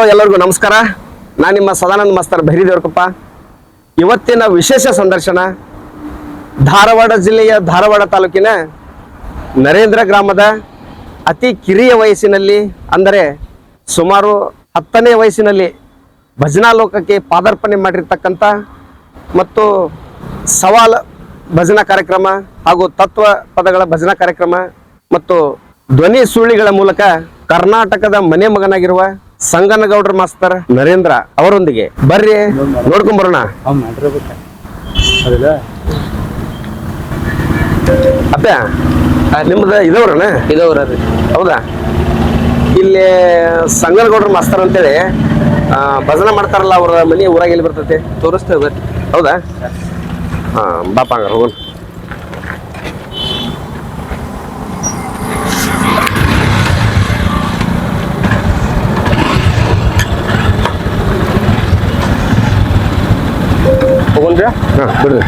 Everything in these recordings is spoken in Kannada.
ಹಲೋ ಎಲ್ಲರಿಗೂ ನಮಸ್ಕಾರ. ನಾನು ನಿಮ್ಮ ಸದಾನಂದ ಮಾಸ್ತರ್ ಭೈರಿದೇವರಕೊಪ್ಪ. ಇವತ್ತಿನ ವಿಶೇಷ ಸಂದರ್ಶನ ಧಾರವಾಡ ಜಿಲ್ಲೆಯ ಧಾರವಾಡ ತಾಲೂಕಿನ ನರೇಂದ್ರ ಗ್ರಾಮದ ಅತಿ ಕಿರಿಯ ವಯಸ್ಸಿನಲ್ಲಿ, ಅಂದರೆ ಸುಮಾರು 10ನೇ ವಯಸ್ಸಿನಲ್ಲಿ ಭಜನಾ ಲೋಕಕ್ಕೆ ಪಾದಾರ್ಪಣೆ ಮಾಡಿರ್ತಕ್ಕಂಥ ಮತ್ತು ಸವಾಲ್ ಭಜನಾ ಕಾರ್ಯಕ್ರಮ ಹಾಗೂ ತತ್ವ ಪದಗಳ ಭಜನಾ ಕಾರ್ಯಕ್ರಮ ಮತ್ತು ಧ್ವನಿ ಸುರುಳಿಗಳ ಮೂಲಕ ಕರ್ನಾಟಕದ ಮನೆ ಮಗನಾಗಿರುವ ಸಂಗನಗೌಡ್ರ ಮಾಸ್ತರ್ ನರೇಂದ್ರ ಅವರೊಂದಿಗೆ ಬರ್ರಿ ನೋಡ್ಕೊಂಡ್ ಬರೋಣ. ಅಪ್ಪ ನಿಮ್ದು ಇದವ್ರನ? ಇದವ್ರಿ. ಹೌದಾ? ಇಲ್ಲಿ ಸಂಗನಗೌಡ್ರ ಮಾಸ್ತರ್ ಅಂತೇಳಿ ಭಜನಾ ಮಾಡ್ತಾರಲ್ಲ, ಅವ್ರ ಮನೆ ಊರಾಗ ಎಲ್ಲಿ ಬರ್ತೈತೆ? ತೋರಿಸ್ತೇವೆ ಬರ್ರಿ. ಹೌದಾ? ಹಾ, ಬಾಪ ಹಂಗಾರ ಹೋಗೋಣ. ಹೋಗೋಣ್ರಿ? ಹಾ, ಬಿಡ್ರಿ.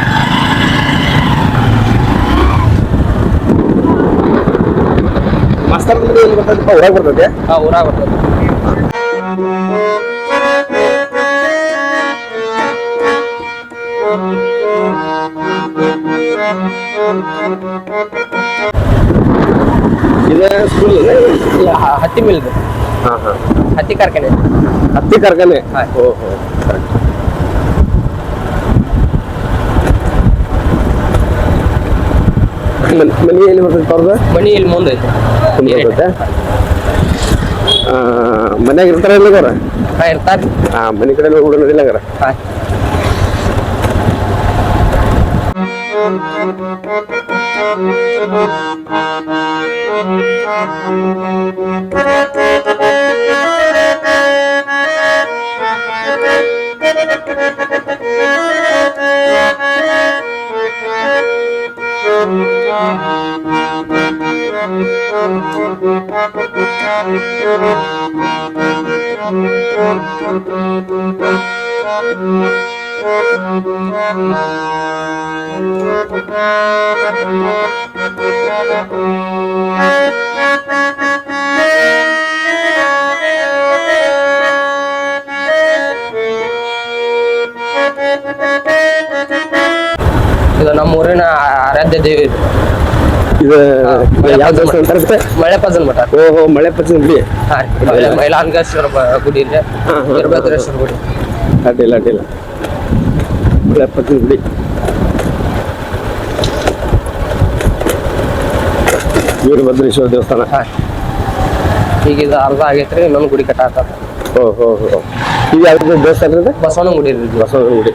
ಮಾಸ್ತರ್ ಮನೆ ಎಲ್ಲಿ ಬರ್ತೈತಪ್ಪ? ಊರಾಗ ಬರ್ತೈತೆ? ಹಾ, ಊರಾಗ ಬರ್ತದೆ. ಇದೆ ಸ್ಕೂಲ್? ಹತ್ತಿ ಮಿಲ್. ಹಾ ಹಾ, ಹತ್ತಿ ಕಾರ್ಖಾನೆ. ಹತ್ತಿ ಕಾರ್ಖಾನೆ. ಹಾ. ಓಹೋ, ಕರೆಕ್ಟ್. ಮನೆ ಎಲ್ಲಿ ಬರ್ತೈತೆ ಅವ್ರದ್ದು? ಮನಿ ಇಲ್ಲಿ ಮುಂದೆ ಐತೆ. ಮನ್ಯಾಗ ಇರ್ತಾರ ಇಲ್ಲ ಅವ್ರ? ಹಾ, ಇರ್ತಾರ್ರಿ. ಹಾ, ಮನೆ ಕಡೆ ಹುಡುಗರಿಲ್ಲ ಹಂಗಾರ? ಹಾ. ಇದು ನಮ್ಮ ಊರಿನ ಆರಾಧ್ಯ ದೇವಿ. ಇದು ಯಾವ ದೇವಸ್ಥಾನ ಅಂತಾರತ್ತೆ? ಮಳೆಪಜನ್ ಮಠ. ಓಹೋ, ಮಳೆಪಜನ್ ಗುಡಿ. ಹಾ, ಮೈಲಾಂಗೇಶ್ವರ ಗುಡಿ ಇದೆ, ವೀರಭದ್ರೇಶ್ವರ ಗುಡಿ. ಅಡ್ಡಿಲ್ಲ ಅಡ್ಡಿಲ್ಲ, ಮಳೆಪಜನ್ ಗುಡಿ. ವೀರಭದ್ರೇಶ್ವರ ದೇವಸ್ಥಾನ. ಹಾ, ಈಗ ಇದು ಅರ್ಧ ಆಗೈತ್ರಿ, ಇನ್ನೊಂದು ಗುಡಿ ಕಟ್ಟಾಕ. ಓಹೋ ಹೋ, ಇದು ಯಾವ್ದು ದೇವಸ್ಥಾನ ಇದೆ? ಬಸವನ ಗುಡಿ ರೀ. ಬಸವನ ಗುಡಿ.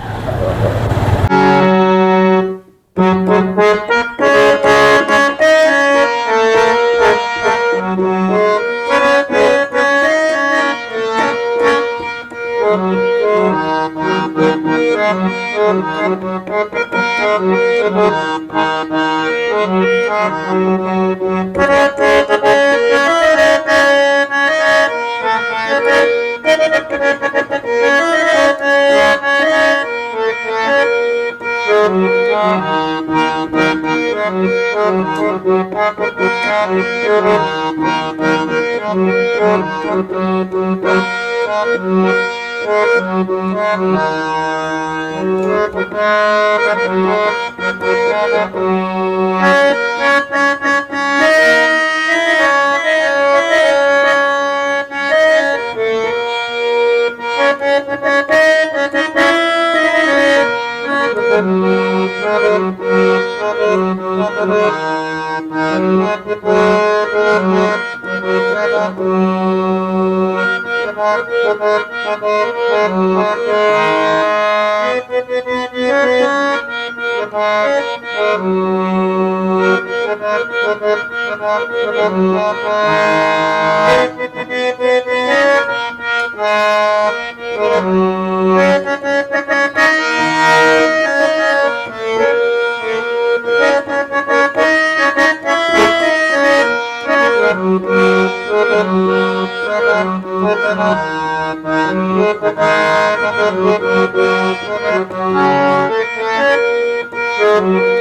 Thank you.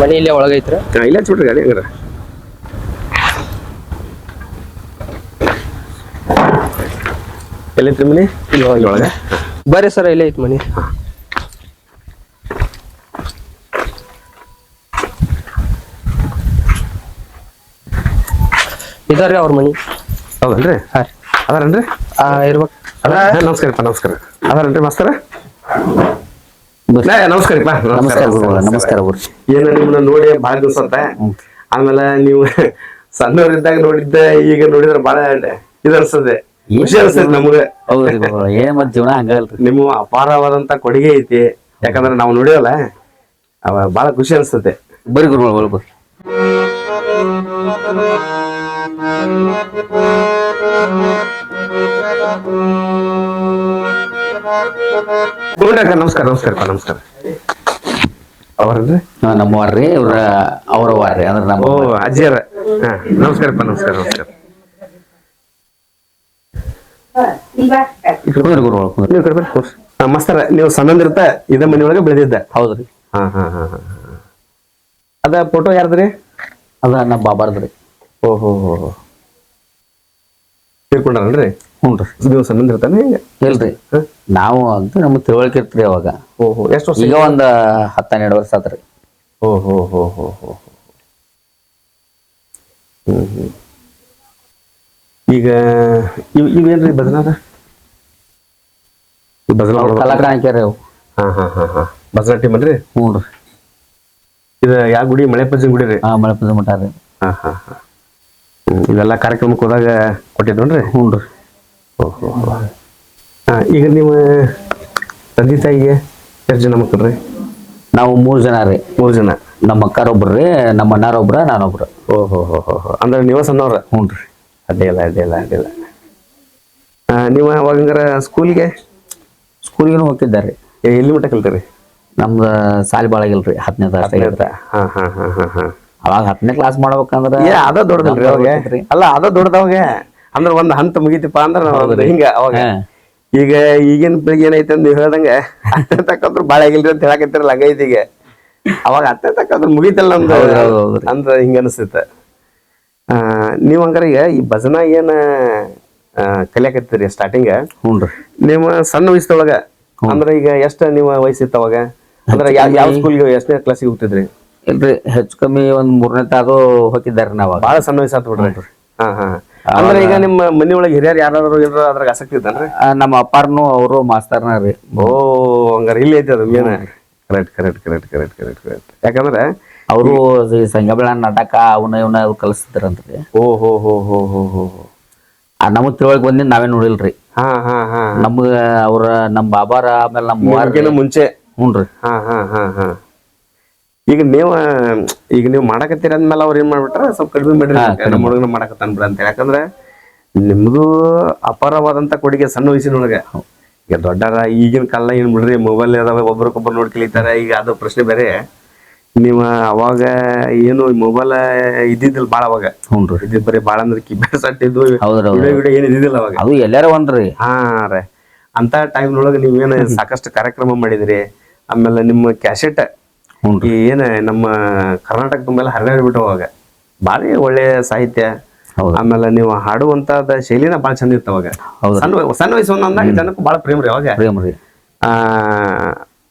ಮನಿ ಇಲ್ಲೇ ಒಳಗೈತ್ರಿ. ಇಲ್ಲ ಚೂಡ್ರಿ ಗಾಡಿ ಹಂಗಾರ ಎಲ್ಲೈತ್ರಿ ಮನಿ ಇಲ್ಲಿ ಒಳಗೆ ಬರ್ರಿ ಸರ್ ಇಲ್ಲೇ ಐತಿ ಮನಿ. ಇದಾರ್ರಿ ಅವ್ರ ಮನಿ. ಹೌದನ್ರಿ? ಅದಾರನ್ರಿ? ಇರ್ಬೇಕು. ನಮಸ್ಕಾರಪ್ಪ ನಮಸ್ಕಾರ. ಅದಾರನ್ರಿ ಮಾಸ್ತರ? ನಮಸ್ಕಾರಪ್ಪ. ನಮಸ್ಕಾರ. ಏನ ನಿಮ್ಮನ್ನ ನೋಡಿ ಬಾಳ ದಿವಸ ಅಂತ. ಆಮೇಲೆ ನೀವು ಸಣ್ಣವರಿದ್ದಾಗ ನೋಡಿದ್ದ ಈಗ ನೋಡಿದ್ರೆ ಬಾಳ ಇದು ಅನ್ಸ್ತದೆ, ಖುಷಿ ಅನ್ಸ್ತದೆ ನಮ್ಗೆ. ಹೌದ್ರಿ ಏನ್ ಮತ್ ಜೀವನ ಹಂಗಲ್ರಿ. ನಿಮ್ಮ ಅಪಾರವಾದಂತ ಕೊಡುಗೆ ಐತಿ. ಯಾಕಂದ್ರೆ ನಾವು ನೋಡಿವಲ್ಲ ಅವ ಬಾಳ ಖುಷಿ ಅನ್ಸ್ತದೆ. ಬರೀ ಗುರುಗಳು ಬರ್ರಿ. ನಮಸ್ಕಾರ ನಮಸ್ಕಾರಪ್ಪ ನಮಸ್ಕಾರ. ಅವರನ್ರಿ? ನಮ್ಮವ್ರಿ ಇವ್ರ ಅವ್ರವ್ರಿ ಅಂದ್ರೆ ನಮ್ಮ ಅಜ್ಜಿಯರ. ನಮಸ್ಕಾರಪ್ಪ ನಮಸ್ಕಾರ ನಮಸ್ಕಾರ. ಮಸ್ತರ ನೀವು ಸಣ್ಣಂದಿರ್ತ ಇದ ಮನಿ ಒಳಗೆ ಬೆಳೆದಿದ್ದ? ಹೌದ್ರಿ. ಹಾ ಹಾ ಹಾ ಹಾ. ಅದ ಫೋಟೋ ಯಾರ್ದ್ರಿ? ಅದ ನಮ್ಮ ಬಾಬಾರ್ದ್ರಿ. ಓಹೋ ತೀರ್ಕೊಂಡ್ರನ್ರಿ? ಹ್ಞೂನ್ರಿ. ನೀವು ಸಣ್ಣಂದಿರ್ತಾನೆ? ಇಲ್ರಿ ನಾವು ಅಂತ ನಮ್ಗೆ ತಿಳುವಳಿಕೆ ಇರ್ತ್ರಿ ಅವಾಗ. ಓಹೋ ಎಷ್ಟು ವರ್ಷ? ಈಗ ಒಂದ್ 10-12 ವರ್ಷ ಆತ್ರಿ. ಓಹೋ ಹೋ ಹೋ ಹೋ. ಈಗ ಇವೇನ್ರಿ ಭಜನಾದ? ಕಲಾಕಾರ ಹಾಕ್ಯಾರ ಅವು. ಹಾ ಹಾ ಹಾ ಹಾ. ಭಜನಾ ಟೀಮ್ ಅನ್ರಿ? ಹ್ಞೂನ್ರಿ. ಇದ ಯಾವ ಗುಡಿ? ಮಳೆಪಜ್ಜನ ಗುಡಿ ರೀ? ಮಳೆಪದ ಮಠ ರೀ. ಹಾ ಹಾ ಹಾ. ಇವೆಲ್ಲ ಕಾರ್ಯಕ್ರಮಕ್ಕೆ ಹೋದಾಗ ಕೊಟ್ಟಿದ್ವನ್ರಿ? ಹ್ಞೂನ್ರಿ. ಓಹೋ. ಈಗ ನೀವು ತಂದೆ ತಾಯಿಗೆ ಎಷ್ಟು ಜನ ಮಕ್ಕಳ್ರಿ? ನಾವು 3 ಜನ ರೀ. 3 ಜನ. ನಮ್ಮ ಅಕ್ಕಾರೊಬ್ರಿ, ನಮ್ಮ ಅಣ್ಣಾರೊಬ್ರ, ನಾನೊಬ್ರ. ಓಹೋ ಹೋ ಹೋ. ಅಂದ್ರೆ ನೀವ ಸಣ್ಣವ್ರ? ಹ್ಞೂನ್ರಿ. ಅಡ್ಡಿಲ್ಲ ಅಡ್ಡಿಲ್ಲ ಅಡ್ಡಿಲ್ಲ. ನೀವು ಅವಾಗಂಗಾರ ಸ್ಕೂಲ್ಗೆ ಹೋಗಿದ್ದಾರೆ. ಎಲ್ಲಿ ಮಟ್ಟ ಕಲ್ತೀರಿ? ನಮ್ದು ಸಾಲಿ ಬಾಳಾಗಿಲ್ರಿ. 10ನೇ ಕ್ಲಾಸ್. ಹಾ ಹಾ ಹಾ ಹಾ ಹಾ. ಅವಾಗ 10ನೇ ಕ್ಲಾಸ್ ಮಾಡ್ಬೇಕಂದ್ರ ಅದ ದೊಡ್ಡದಲ್ರಿ ಅವಾಗ? ಅಲ್ಲ ಅದ ದೊಡ್ಡದವಾಗ ಅಂದ್ರೆ ಒಂದ್ ಹಂತ ಮುಗಿತಿಪ್ಪ ಅಂದ್ರ ಹಿಂಗ ಅವಾಗ. ಈಗ ಈಗಿನ ಬೆಳಿಗ್ಗೆ ಏನೈತೆ ಅಂತ ನೀವು ಹೇಳ್ದಂಗ 10ನೇ ತಕ್ಕಂದ್ರು ಬಾಳ ಆಗಿಲ್ರಿ ಅಂತ ಹೇಳಕತ್ತಿರಲ್ಲ, ಹಂಗೈತಿ ಈಗ. ಅವಾಗ 10ನೇ ತಕ್ಕಂದ್ರ ಮುಗಿತಲ್ಲ ನಮ್ದು ಅಂದ್ರ ಹಿಂಗ ಅನಿಸ್ತೈತೆ. ನೀವ್ ಹಂಗಾರ ಈಗ ಈ ಭಜನಾ ಏನ ಕಲಿಯಾಕತ್ತೀರಿ ಸ್ಟಾರ್ಟಿಂಗ್? ಹ್ಞೂನ್ರಿ. ನಿಮ್ಮ ಸಣ್ಣ ವಯಸ್ಸೊಳಗ ಅಂದ್ರ ಈಗ ಎಷ್ಟ ನೀವು ವಯಸ್ಸಿತ್ತು ಅವಾಗ? ಅಂದ್ರೆ ಯಾವ ಸ್ಕೂಲ್ಗೆ ಎಷ್ಟನೇ ಕ್ಲಾಸಿಗೆ ಹೋಗ್ತಿದ್ರಿ? ಇಲ್ರಿ ಹೆಚ್ಚು ಕಮ್ಮಿ ಒಂದ್ 3ನೇ ತಾದು ಹೋಗಿದ್ದಾರ ನಾವ್. ಬಾಳ ಸಣ್ಣ ವಯಸ್ಸಾತ್ ಬಿಡ್ರಿ. ಹಾ ಹಾ. ಅಂದ್ರೆ ಈಗ ನಿಮ್ಮ ಮನಿ ಒಳಗೆ ಹಿರಿಯರು ಯಾರು ಇದ್ರ ಅದ್ರಾಗ ಆಸಕ್ತಿ ಇದ್ದಾನ್ರಿ? ನಮ್ಮ ಅಪ್ಪಾರ್ನು ಅವರು ಮಾಸ್ತರ್ನ ರೀ. ಓ ಹಂಗಾರ ಇಲ್ಲಿ ಐತಿ ಅದು main. Correct correct correct correct correct correct. ಯಾಕಂದ್ರೆ ಅವರು ಸಂಘಬೆಳ ನಾಟಕ ಅವನ ಇವನ ಕಲಿಸ್ತಿದ್ರಂತ್ರಿ. ಓ ಹೋ ಹೋ ಹೋ ಹೋ ಹೋ. ನಮಗ್ ತಿಳುವಳಿಕೆ ಬಂದಿದ್ ನಾವೇ ನೋಡಿಲ್ರಿ. ಹಾ ಹಾ ಹಾ. ನಮ್ಗ ಅವ್ರ ನಮ್ ಬಾಬಾರ ಆಮೇಲೆ ನಮ್ಮ ಮುಂಚೆ. ಹ್ಞೂನ್ರಿ. ಹಾ ಹಾ ಹಾ ಹಾ. ಈಗ ನೀವು ಮಾಡಕತ್ತೀರ ಅಂದ್ಮೇಲೆ ಅವ್ರು ಏನ್ ಮಾಡ್ಬಿಟ್ರ ಸ್ವಲ್ಪ ಕಡಿಮೆ ಮಾಡ್ರಿ, ನಮ್ಮ ಹುಡುಗನ ಮಾಡಕತ್ತಾನ ಬಿಡ ಅಂತ. ಯಾಕಂದ್ರೆ ನಿಮ್ದು ಅಪಾರವಾದಂತ ಕೊಡುಗೆ ಸಣ್ಣ ವಯಸ್ಸಿನೊಳಗೆ. ಈಗ ದೊಡ್ಡರ ಈಗಿನ ಕಾಲ ಏನ್ ಬಿಡ್ರಿ, ಮೊಬೈಲ್ ಅದಾವ, ಒಬ್ರಕೊಬ್ಬರು ನೋಡಿ ಕಲಿತಾರೆ. ಈಗ ಅದು ಪ್ರಶ್ನೆ ಬೇರೆ. ನೀವು ಅವಾಗ ಏನು ಮೊಬೈಲ್ ಇದ್ದಿದ್ದಿಲ್ಲ ಬಾಳ ಅವಾಗ. ಹ್ಞೂನ್ರಿ. ಇದ್ದಿದ್ ಬರೀ ಬಾಳ ಅಂದ್ರೆ ಕಿಬ್ಯಾಡ್ ಸಟ್ ಇದ್ವು, ವಿಡಿಯೋ ಏನ್ ಇದ್ದಿದ್ದಿಲ್ಲ ಅವಾಗ. ಅದು ಎಲ್ಲಾರ ಒಂದ್ರಿ. ಹಾ ರೀ. ಅಂತ ಟೈಮ್ನೊಳಗೆ ನೀವೇನು ಸಾಕಷ್ಟು ಕಾರ್ಯಕ್ರಮ ಮಾಡಿದ್ರಿ. ಆಮೇಲೆ ನಿಮ್ಮ ಕ್ಯಾಸೆಟ್ ಈ ಏನ ನಮ್ಮ ಕರ್ನಾಟಕ ತುಂಬೆಲ್ಲ ಹರಿದಾಡ್ಬಿಟ್ಟು ಅವಾಗ ಭಾರಿ ಒಳ್ಳೆ ಸಾಹಿತ್ಯ. ಆಮೇಲೆ ನೀವು ಹಾಡುವಂತದ ಶೈಲಿನ ಬಾಳ ಚಂದ ಇತ್ತು ಅವಾಗ. ಸಣ್ಣ ವಯಸ್ಸು ಅಂದಾಗ ಜನಕ್ಕೂ ಬಾಳ ಪ್ರೇಮ ರೀ ಅವಾಗ.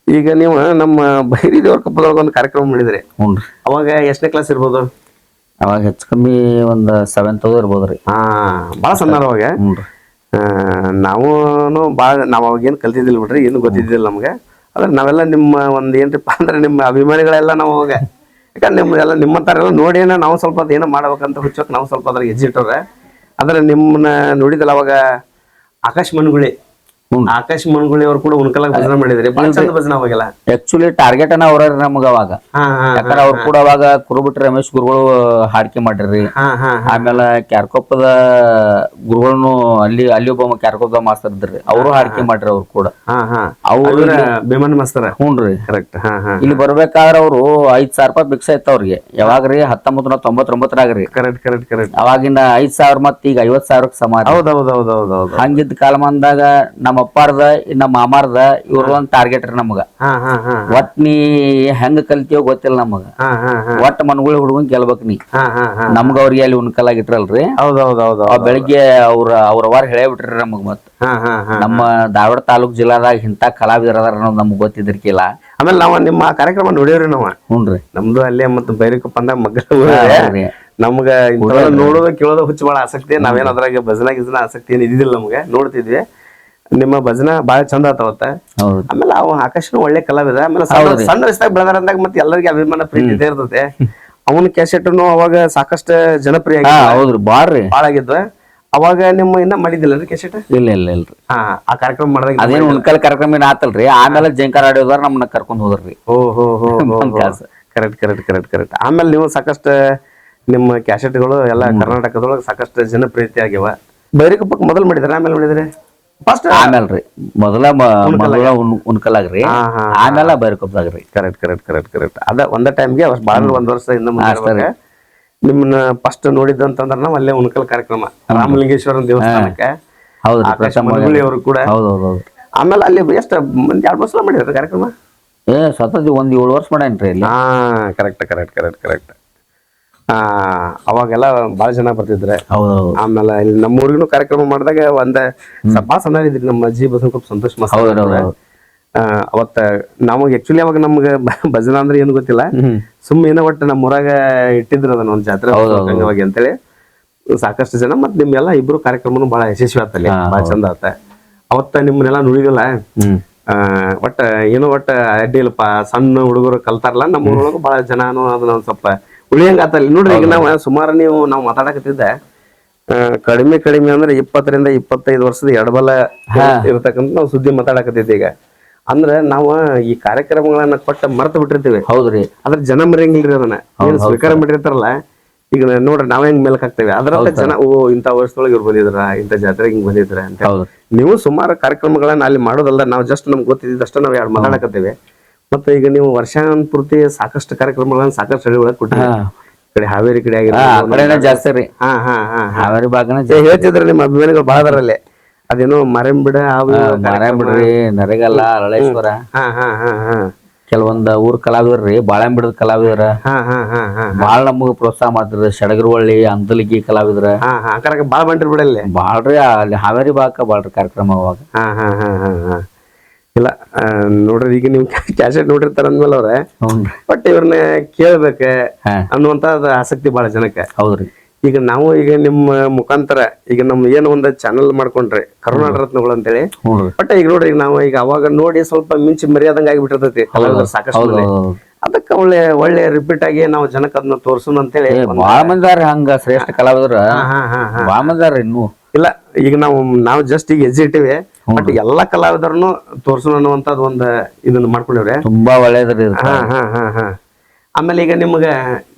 ಈಗ ನೀವು ನಮ್ಮ ಬೈರಿ ದೇವ್ರ ಕಪ್ಪದೊಳಗ ಒಂದು ಕಾರ್ಯಕ್ರಮ ಮಾಡಿದ್ರಿ. ಅವಾಗ ಎಷ್ಟನೇ ಕ್ಲಾಸ್ ಇರ್ಬೋದು? ಅವಾಗ ಹೆಚ್ಚು ಕಮ್ಮಿ ಒಂದ್ 7th ಇರ್ಬೋದ್ರಿ. ಬಾಳ ಸಣ್ಣ ಅವಾಗ. ನಾವು ಅವಾಗ ಏನ್ ಕಲ್ತಿದ್ದಿಲ್ಲ ಬಿಡ್ರಿ, ಏನು ಗೊತ್ತಿದ್ದಿಲ್ಲ ನಮ್ಗೆ. ಆದ್ರೆ ನಾವೆಲ್ಲ ನಿಮ್ಮ ಒಂದ್ ಏನ್ರಿಪ್ಪ ಅಂದ್ರೆ ನಿಮ್ಮ ಅಭಿಮಾನಿಗಳೆಲ್ಲ ನಾವು ಅವಾಗ. ಯಾಕಂದ್ರೆ ನಿಮ್ದೆಲ್ಲ ನಿಮ್ಮಂತಾರೆಲ್ಲ ನೋಡಿ ನಾವು ಸ್ವಲ್ಪ ಅದ್ ಏನೋ ಮಾಡ್ಬೇಕಂತ ಹುಚ್ಚಕ್ ನಾವು ಸ್ವಲ್ಪ ಅದ್ರ ಹೆಜ್ಜಿಟ್ಟವ್ರೆ. ಆದ್ರೆ ನಿಮ್ಮನ್ನ ನೋಡಿದಲ್ಲ ಅವಾಗ ಆಕಾಶ್ ಮನ್ಗುಳಿ ಅವ್ರು ಕೂಡ ಉಣ್ಕಲಾಗ ಭಜನೆ ಮಾಡಿದ್ರಿ. ಬಹಳ ಚಂದ ಭಜನೆ ಅವಾಗೆಲ್ಲ. ಆಕ್ಚುಲಿ ಟಾರ್ಗೆಟ್ ಅನ್ನ ಅವ್ರ ನಮ್ಗ ಅವಾಗ. ಯಾಕಂದ್ರೆ ಅವ್ರು ಕೂಡ ಅವಾಗ ಕುರುಬಿಟ್ಟ ರಮೇಶ್ ಗುರುಗಳು ಹಾಡಿಕೆ ಮಾಡ್ರಿ. ಆಮೇಲೆ ಕ್ಯಾರ್ಕೊಪ್ಪದ ಗುರುಗಳನ್ನು ಅಲ್ಲಿ ಒಬ್ಬ ಕ್ಯಾರ್ಕೊಪ್ಪದ ಮಾಸ್ತರ್ ಇದ್ರಿ, ಅವರು ಹಾಡಿಕೆ ಮಾಡ್ರಿ. ಅವ್ರು ಕೂಡ ಅವ್ರ ಬೇಮನ್ ಮಾಸ್ತರ. ಹ್ಞೂನ್ರಿ ಕರೆಕ್ಟ್. ಇಲ್ಲಿ ಬರ್ಬೇಕಾದ್ರೆ ಅವ್ರು 5,000 ರೂಪಾಯಿ ಭಿಕ್ಷೆ ಇತ್ತು ಅವ್ರಿಗೆ. ಯಾವಾಗ್ರಿ 1999 ಕರೆಕ್ಟ್ ಕರೆಕ್ಟ್ ಕರೆಕ್ಟ್. ಅವಾಗಿನ 5,000 ಮತ್ತ ಈಗ 50,000 ಸಮಾನ. ಹೌದೌದೌದೌದು. ಹಂಗಿದ್ದ ಕಾಲಮಾನದಾಗ ನಮ್ಮ ಅಪ್ಪಾರ್ದ ನಮ್ಮ ಮಾಮಾರ್ದ ಇವ್ರ ಒಂದ್ ಟಾರ್ಗೆಟ್ ರೀ ನಮಗ. ಒಟ್ ನೀ ಹೆಂಗ ಕಲ್ತೀಯೋ ಗೊತ್ತಿಲ್ಲ ನಮಗ. ಒಟ್ಟ ಮನ್ಗುಳಿ ಹುಡುಗನ್ ಗೆಲ್ಬೇಕ್ ನೀ. ನಮ್ಗ ಅವ್ರಿಗೆ ಅಲ್ಲಿ ಉಣ್ಕಲಾಗ ಇಟ್ರಲ್ರಿ. ಬೆಳಿಗ್ಗೆ ಅವ್ರ ವಾರ ಹೇಳೇ ಬಿಟ್ರಿ ನಮಗ್. ಮತ್ ನಮ್ಮ ಧಾರವಾಡ ತಾಲೂಕ್ ಜಿಲ್ಲಾದಾಗ ಇಂತ ಕಲಾವಿದರ ಅದಾರ ಅನ್ನೋದು ನಮ್ಗ್ ಗೊತ್ತಿದ್ರಿಕಿಲ್ಲ. ಆಮೇಲೆ ನಾವ್ ನಿಮ್ಮ ಕಾರ್ಯಕ್ರಮ ನೋಡಿವ್ರಿ ನಾವ್. ಹ್ಞೂನ್ರಿ. ನಮ್ದು ಅಲ್ಲೇ ಮತ್ತ ಬೈರಿಕಪ್ಪ ಅಂದಾಗ ಮಗ್ಗ ನಮ್ಗ ನೋಡೋದು ಕೇಳೋದು ಹುಚ್ಚ ಬಾಳ ಆಸಕ್ತಿ. ನಾವೇನ್ ಅದ್ರಾಗ ಭಜನಾ ಗಿಜನ ಆಸಕ್ತಿ ಏನ್ ಇದ್ದಿಲ್ಲ ನಮ್ಗೆ. ನೋಡ್ತಿದ್ವಿ ನಿಮ್ಮ ಭಜನಾ ಬಾಳ ಚಂದ ಆತವತ್ತ. ಆಮೇಲೆ ಅವ ಆಕಾಶನು ಒಳ್ಳೆ ಕಲಾವಿದ. ಆಮೇಲೆ ಸಣ್ಣ ವಯಸ್ಸಾಗ ಬೆಳೆದಾರ ಅಂದಾಗ ಮತ್ತೆ ಎಲ್ಲರಿಗೆ ಅಭಿಮಾನ ಪ್ರೀತಿ ಇದ್ದೇ ಇರ್ತದೆ. ಅವನ ಕ್ಯಾಸೆಟ್ನು ಅವಾಗ ಸಾಕಷ್ಟು ಜನಪ್ರಿಯ ಬಾಳ ಆಗಿದ್ವ. ಅವಾಗ ನಿಮ್ಮ ಇನ್ನ ಮಾಡಿದ್ದಿಲ್ಲರಿ ಕ್ಯಾಸೆಟ್? ಇಲ್ಲ ಇಲ್ಲ ಇಲ್ರಿ. ಆ ಕಾರ್ಯಕ್ರಮ ಮಾಡಿದಾಗ ಅದೇನು ಉಣ್ಕಲ್ ಕಾರ್ಯಕ್ರಮ ಏನ್ ಆತಲ್ರಿ. ಆಮೇಲೆ ಜಂಕಾರ ಆಡಿಯೋದಾರ ನಮ್ಮನ್ನ ಕರ್ಕೊಂಡ್ ಹೋದ್ರಿ. Correct correct correct correct. ಆಮೇಲೆ ನೀವು ಸಾಕಷ್ಟು ನಿಮ್ಮ ಕ್ಯಾಸೆಟ್ಗಳು ಎಲ್ಲ ಕರ್ನಾಟಕದೊಳಗೆ ಸಾಕಷ್ಟು ಜನಪ್ರಿಯತೆ ಆಗ್ಯಾವ. ಬೈರಿಕಪ್ಪಕ್ಕೆ ಮೊದಲು ಮಾಡಿದ್ರಿ ಆಮೇಲೆ ಮಾಡಿದ್ರಿ? ಫಸ್ಟ್ ಆಮೇಲ್ರಿ. ಮೊದಲ ಉಣ್ಕಲಾಗ್ರಿ, ಆಮೇಲೆ ಬೈರಿಕೊಪ್ಪದಾಗ್ರಿ. Correct correct correct correct. ಅದ ಒಂದ ಟೈಮ್ಗೆ ಬಾಳ 1 ವರ್ಷ ಹಿಂದೆ ನಿಮ್ಮನ್ನ ಫಸ್ಟ್ ನೋಡಿದ್ದಂತಂದ್ರ ನಾವ್ ಅಲ್ಲೇ ಉಣ್ಕಲ್ ಕಾರ್ಯಕ್ರಮ ರಾಮಲಿಂಗೇಶ್ವರನ ದೇವಸ್ಥಾನಕ್ಕೆ. ಅವರು ಕೂಡ. ಆಮೇಲೆ ಅಲ್ಲಿ ಎಷ್ಟು 2 ವರ್ಷ ಮಾಡಿದ್ರಿ ಕಾರ್ಯಕ್ರಮ? ಸತತ 7 ವರ್ಷ ಮಾಡೇನ್ರಿ ಇಲ್ಲಿ. Correct correct correct correct. ಅವಾಗೆಲ್ಲ ಬಾಳ ಜನ ಬರ್ತಿದ್ರೆ. ಆಮೇಲೆ ಇಲ್ಲಿ ನಮ್ಮೂರಿಗೂ ಕಾರ್ಯಕ್ರಮ ಮಾಡಿದಾಗ ಬಾಳ ಸಣ್ಣ ಇದ್ರಿ ನಮ್ಮ ಅಜ್ಜಿ ಬಸವಕೊಪ್ಪ ಸಂತೋಷ್ ಮಾಸ್ತರ್. ಅವತ್ತ ನಮಗ್ ಆಕ್ಚುಲಿ ಅವಾಗ ನಮ್ಗ ಭಜನಾ ಅಂದ್ರೆ ಏನು ಗೊತ್ತಿಲ್ಲ. ಸುಮ್ಮನೆ ಒಟ್ಟು ನಮ್ಮ ಊರಾಗ ಇಟ್ಟಿದ್ರು ಅದನ್ನ ಒಂದ್ ಜಾತ್ರೆ ಅಂಗವಾಗಿ ಅಂತೇಳಿ ಸಾಕಷ್ಟು ಜನ. ಮತ್ ನಿಮ್ಗೆಲ್ಲ ಇಬ್ರು ಕಾರ್ಯಕ್ರಮನು ಬಹಳ ಯಶಸ್ವಿ ಆತಲ್ಲಿ, ಬಹಳ ಚಂದ ಆತ. ಅವತ್ತ ನಿಮ್ಮನ್ನೆಲ್ಲ ನುಡಿದಿಲ್ಲ. ಒಟ್ಟ ಏನೋ ಒಟ್ಟ ಅಡ್ಡಿ ಇಲ್ಲಪ್ಪ, ಸಣ್ಣ ಹುಡುಗರು ಕಲ್ತಾರಲ್ಲ ನಮ್ಮ ಊರೊಳಗ ಬಹಳ ಜನನು ಅದನ್ನ ಒಂದ್ ಸ್ವಲ್ಪ ಉಳಿಯಂಗ ಆತಲ್ಲಿ ನೋಡ್ರಿ. ಈಗ ಸುಮಾರು ನಾವು ಮಾತಾಡಕತ್ತಿದ್ದೆ ಕಡಿಮೆ ಅಂದ್ರೆ 20 ರಿಂದ 25 ವರ್ಷದ ಎಡಬಲ ಇರತಕ್ಕಂತ ನಾವು ಸುದ್ದಿ ಮಾತಾಡಕತ್ತಿದ್ದೆ. ಈಗ ಅಂದ್ರೆ ನಾವು ಈ ಕಾರ್ಯಕ್ರಮಗಳನ್ನ ಕೊಟ್ಟ ಮರ್ತ ಬಿಟ್ಟಿರ್ತೀವಿ. ಹೌದ್ರಿ. ಅದ್ರ ಜನ ಮರೆಯಂಗಿಲ್ರಿ. ಅದನ್ನ ಏನ್ ಸ್ವೀಕಾರ ಮಾಡಿರ್ತಾರಲ್ಲ, ಈಗ ನೋಡ್ರಿ ನಾವ್ ಹೆಂಗ್ ಮೇಲಕ್ ಹಾಕ್ತೇವೆ ಅದ್ರಲ್ಲ ಜನ ಇಂಥ ವರ್ಷದೊಳಗೆ ಇವ್ರು ಬಂದಿದ್ರ, ಇಂಥ ಜಾತ್ರೆಗೆ ಹಿಂಗ್ ಬಂದಿದ್ರ ಅಂತ. ನೀವು ಸುಮಾರು ಕಾರ್ಯಕ್ರಮಗಳನ್ನ ಅಲ್ಲಿ ಮಾಡೋದಲ್ಲ, ನಾವು ಜಸ್ಟ್ ನಮ್ಗೆ ಗೊತ್ತಿದ್ದಷ್ಟ ನಾವ್ ಎರಡು ಮಾತಾಡಕತ್ತೇವೆ. ಮತ್ತೆ ಈಗ ನೀವು ವರ್ಷಾನುಪೂರ್ತಿ ಸಾಕಷ್ಟು ಕಾರ್ಯಕ್ರಮಗಳನ್ನ ಸಾಕಷ್ಟು ಹಳ್ಳಿ ಒಳಗೆ ಕೊಟ್ಟಿರಿ. ಕಡೆ ಹಾವೇರಿ ಕಡೆ ಆಗಿರೋ ಜಾಸ್ತಿ ರೀ. ಹಾವೇರಿ ಭಾಗನ ಹೇಳ್ತಿದ್ರೆ ನಿಮ್ಮ ಅಭಿಮಾನಿಗಳು ಬಹಳ ಅದರಲ್ಲೇ. ಅದೇನೋ ಮಾರೆಂಬಿಡ ಮಾರೆಂಬಿಡ್ರಿ, ನರೇಗಲ್ಲ, ಅರಳೇಶ್ವರ, ಕೆಲವೊಂದ ಊರ್ ಕಲಾವಿದ್ರಿ, ಬಾಳೆಂಬಿಡದ ಕಲಾವಿದ್ರ ಬಾಳ ನಮಗ ಪ್ರೋತ್ಸಾಹ ಮಾಡ್ತಿದ್ರ. ಶಡಗರವಳ್ಳಿ, ಅಂತಲಿಗಿ ಕಲಾವಿದ್ರ ಬಾಳ ಬಂಟ್ರಿ ಬಿಡಲ್ಲಿ. ಬಾಳ್ರಿ ಅಲ್ಲಿ ಹಾವೇರಿ ಭಾಗಕ್ಕ ಬಾಳ್ರಿ ಕಾರ್ಯಕ್ರಮ ಅವಾಗ. ಇಲ್ಲ ನೋಡ್ರಿ, ಈಗ ನಿಮ್ ಕ್ಯಾಸೆಟ್ ನೋಡಿರ್ತಾರ ಅಂದ್ಮೇಲೆ ಅವ್ರ ಬಟ್ ಇವ್ರನ್ನ ಕೇಳ್ಬೇಕ ಅನ್ನುವಂತ ಆಸಕ್ತಿ ಬಾಳ ಜನಕ್ಕೆ. ಹೌದ್ರಿ. ಈಗ ನಾವು ಈಗ ನಿಮ್ಮ ಮುಖಾಂತರ ಈಗ ನಮ್ ಏನೋ ಒಂದ್ ಚಾನಲ್ ಮಾಡ್ಕೊಂಡ್ರಿ ಕರುನಾಡ ರತ್ನಗಳು ಅಂತೇಳಿ. ಬಟ್ ಈಗ ನೋಡ್ರಿ ನಾವು ಈಗ ಅವಾಗ ನೋಡಿ ಸ್ವಲ್ಪ ಮಿಂಚಿ ಮರ್ಯಾದಂಗ ಆಗಿಬಿಟ್ಟಿರ್ತೈತಿ ಕಲಾವಿದರು ಸಾಕಷ್ಟು. ಅದಕ್ಕ ಒಳ್ಳೆ ರಿಪೀಟ್ ಆಗಿ ನಾವು ಜನಕ್ಕೆ ಅದನ್ನ ತೋರ್ಸೋಣ ಅಂತೇಳಿ ಬಾಳ ಮಂದಿ ಹಂಗ ಶ್ರೇಷ್ಠ ಕಲಾವಿದ್ರ ಬಾಳ ಮಂದಿ ಇನ್ನು. ಇಲ್ಲ ಈಗ ನಾವು ಜಸ್ಟ್ ಈಗ ಹೆಜ್ಜೆ ಇಟ್ಟಿವಿ, ಬಟ್ ಎಲ್ಲಾ ಕಲಾವಿದರನ್ನು ತೋರ್ಸೋಣ ಅನ್ನುವಂತದ್ ಒಂದ್ ಇದನ್ನ ಮಾಡ್ಕೊಂಡಿವ್ರಿ. ತುಂಬಾ ಒಳ್ಳೇದ್ರಿ. ಆಮೇಲೆ ಈಗ ನಿಮ್ಗ